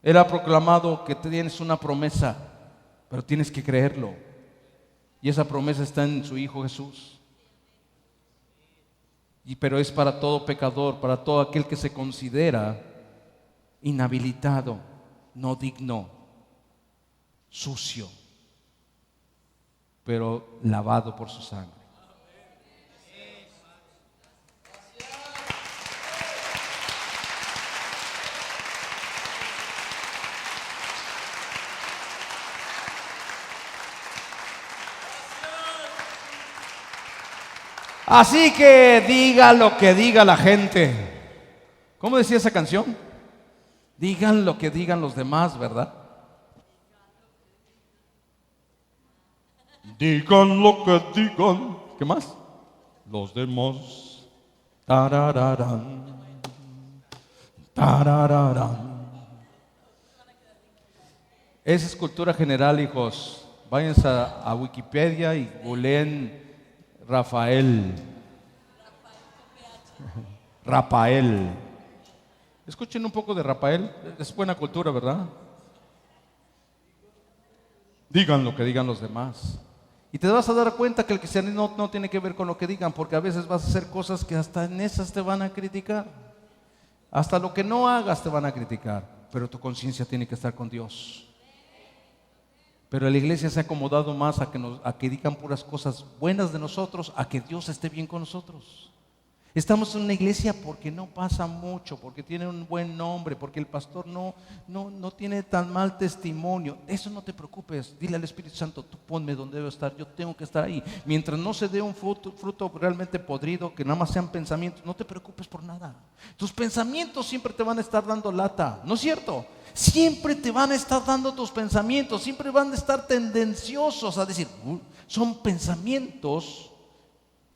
Él ha proclamado que tienes una promesa, pero tienes que creerlo. Y esa promesa está en su Hijo Jesús. Pero es para todo pecador, para todo aquel que se considera inhabilitado, no digno, sucio, pero lavado por su sangre. Así que diga lo que diga la gente. ¿Cómo decía esa canción? Digan lo que digan los demás, ¿verdad? Digan lo que digan. ¿Qué más? Los demás. Tarararán, tarararán. Es cultura general, hijos. Váyanse a Wikipedia y googleen Rafael. Rafael. Escuchen un poco de Rafael. Es buena cultura, ¿verdad? Digan lo que digan los demás. Y te vas a dar cuenta que el cristianismo no tiene que ver con lo que digan, porque a veces vas a hacer cosas que hasta en esas te van a criticar. Hasta lo que no hagas te van a criticar, pero tu conciencia tiene que estar con Dios. Pero la iglesia se ha acomodado más a que digan puras cosas buenas de nosotros, a que Dios esté bien con nosotros. Estamos en una iglesia porque no pasa mucho, porque tiene un buen nombre, porque el pastor no tiene tan mal testimonio. Eso no te preocupes, dile al Espíritu Santo, tú ponme donde debo estar, yo tengo que estar ahí. Mientras no se dé un fruto realmente podrido, que nada más sean pensamientos, no te preocupes por nada. Tus pensamientos siempre te van a estar dando lata, ¿no es cierto? Siempre te van a estar dando tus pensamientos, siempre van a estar tendenciosos a decir, son pensamientos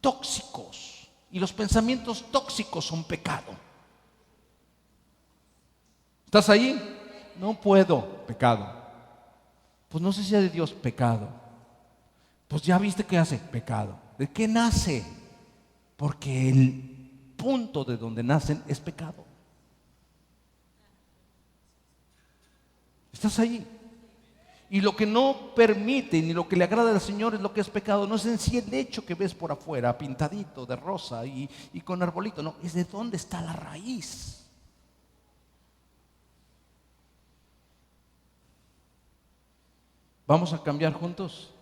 tóxicos. Y los pensamientos tóxicos son pecado. ¿Estás ahí? No puedo, pecado. Pues no sé si es de Dios, pecado. Pues ya viste qué hace, pecado. ¿De qué nace? Porque el punto de donde nacen es pecado. ¿Estás ahí? Y lo que no permite ni lo que le agrada al Señor es lo que es pecado. No es en sí el hecho que ves por afuera, pintadito de rosa y con arbolito. No, es de dónde está la raíz. ¿Vamos a cambiar juntos?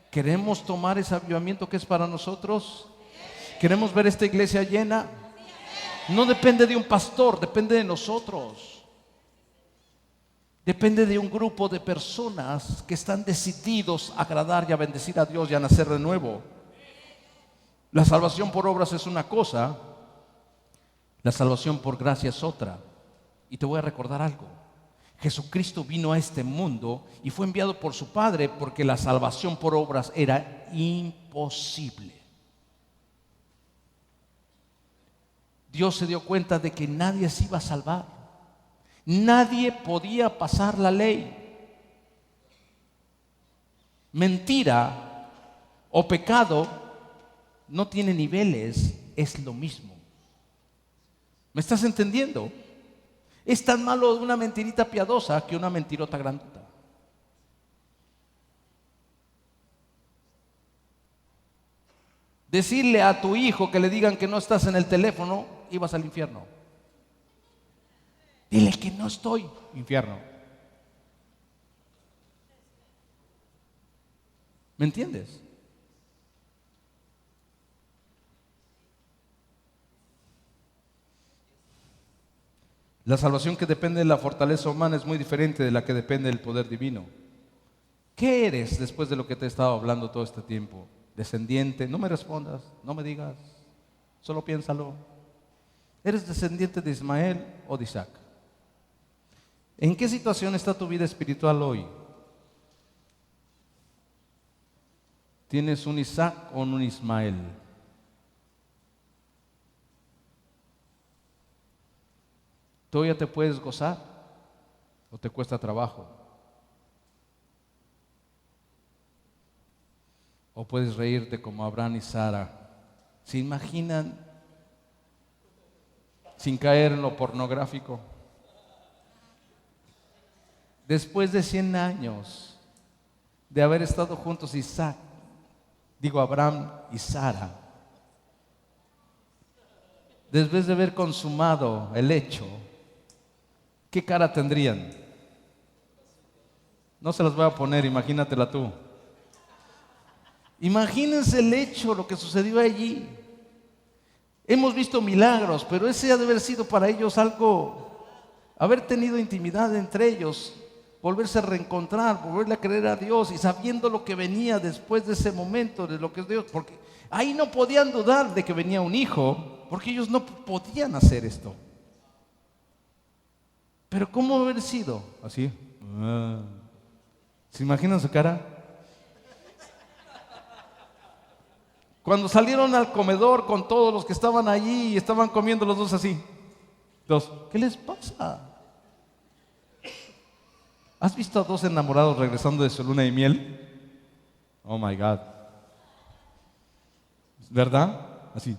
¿Queremos tomar ese avivamiento que es para nosotros? ¿Queremos ver esta iglesia llena? No depende de un pastor, depende de nosotros. Depende de un grupo de personas que están decididos a agradar y a bendecir a Dios y a nacer de nuevo. La salvación por obras es una cosa, la salvación por gracia es otra. Y te voy a recordar algo. Jesucristo vino a este mundo y fue enviado por su Padre porque la salvación por obras era imposible. Dios se dio cuenta de que nadie se iba a salvar. Nadie podía pasar la ley. Mentira o pecado no tiene niveles, es lo mismo. ¿Me estás entendiendo? Es tan malo una mentirita piadosa que una mentirota grandota. Decirle a tu hijo que le digan que no estás en el teléfono y vas al infierno. Dile que no estoy, infierno. ¿Me entiendes? La salvación que depende de la fortaleza humana es muy diferente de la que depende del poder divino. ¿Qué eres después de lo que te he estado hablando todo este tiempo? Descendiente, no me respondas, no me digas, solo piénsalo. ¿Eres descendiente de Ismael o de Isaac? ¿En qué situación está tu vida espiritual hoy? ¿Tienes un Isaac o un Ismael? ¿Tú ya te puedes gozar o te cuesta trabajo? ¿O puedes reírte como Abraham y Sara? ¿Se imaginan sin caer en lo pornográfico? Después de 100 años de haber estado juntos Abraham y Sara, después de haber consumado el hecho, ¿qué cara tendrían? No se las voy a poner, imagínatela tú. Imagínense el hecho, lo que sucedió allí. Hemos visto milagros, pero ese ha de haber sido para ellos algo, haber tenido intimidad entre ellos, volverse a reencontrar, volverle a creer a Dios y sabiendo lo que venía después de ese momento, de lo que es Dios, porque ahí no podían dudar de que venía un hijo, porque ellos no podían hacer esto. Pero ¿cómo haber sido? Así. ¿Se imaginan su cara? Cuando salieron al comedor con todos los que estaban allí y estaban comiendo los dos así. ¿Qué les pasa? ¿Has visto a dos enamorados regresando de su luna de miel? Oh my God. ¿Verdad? Así.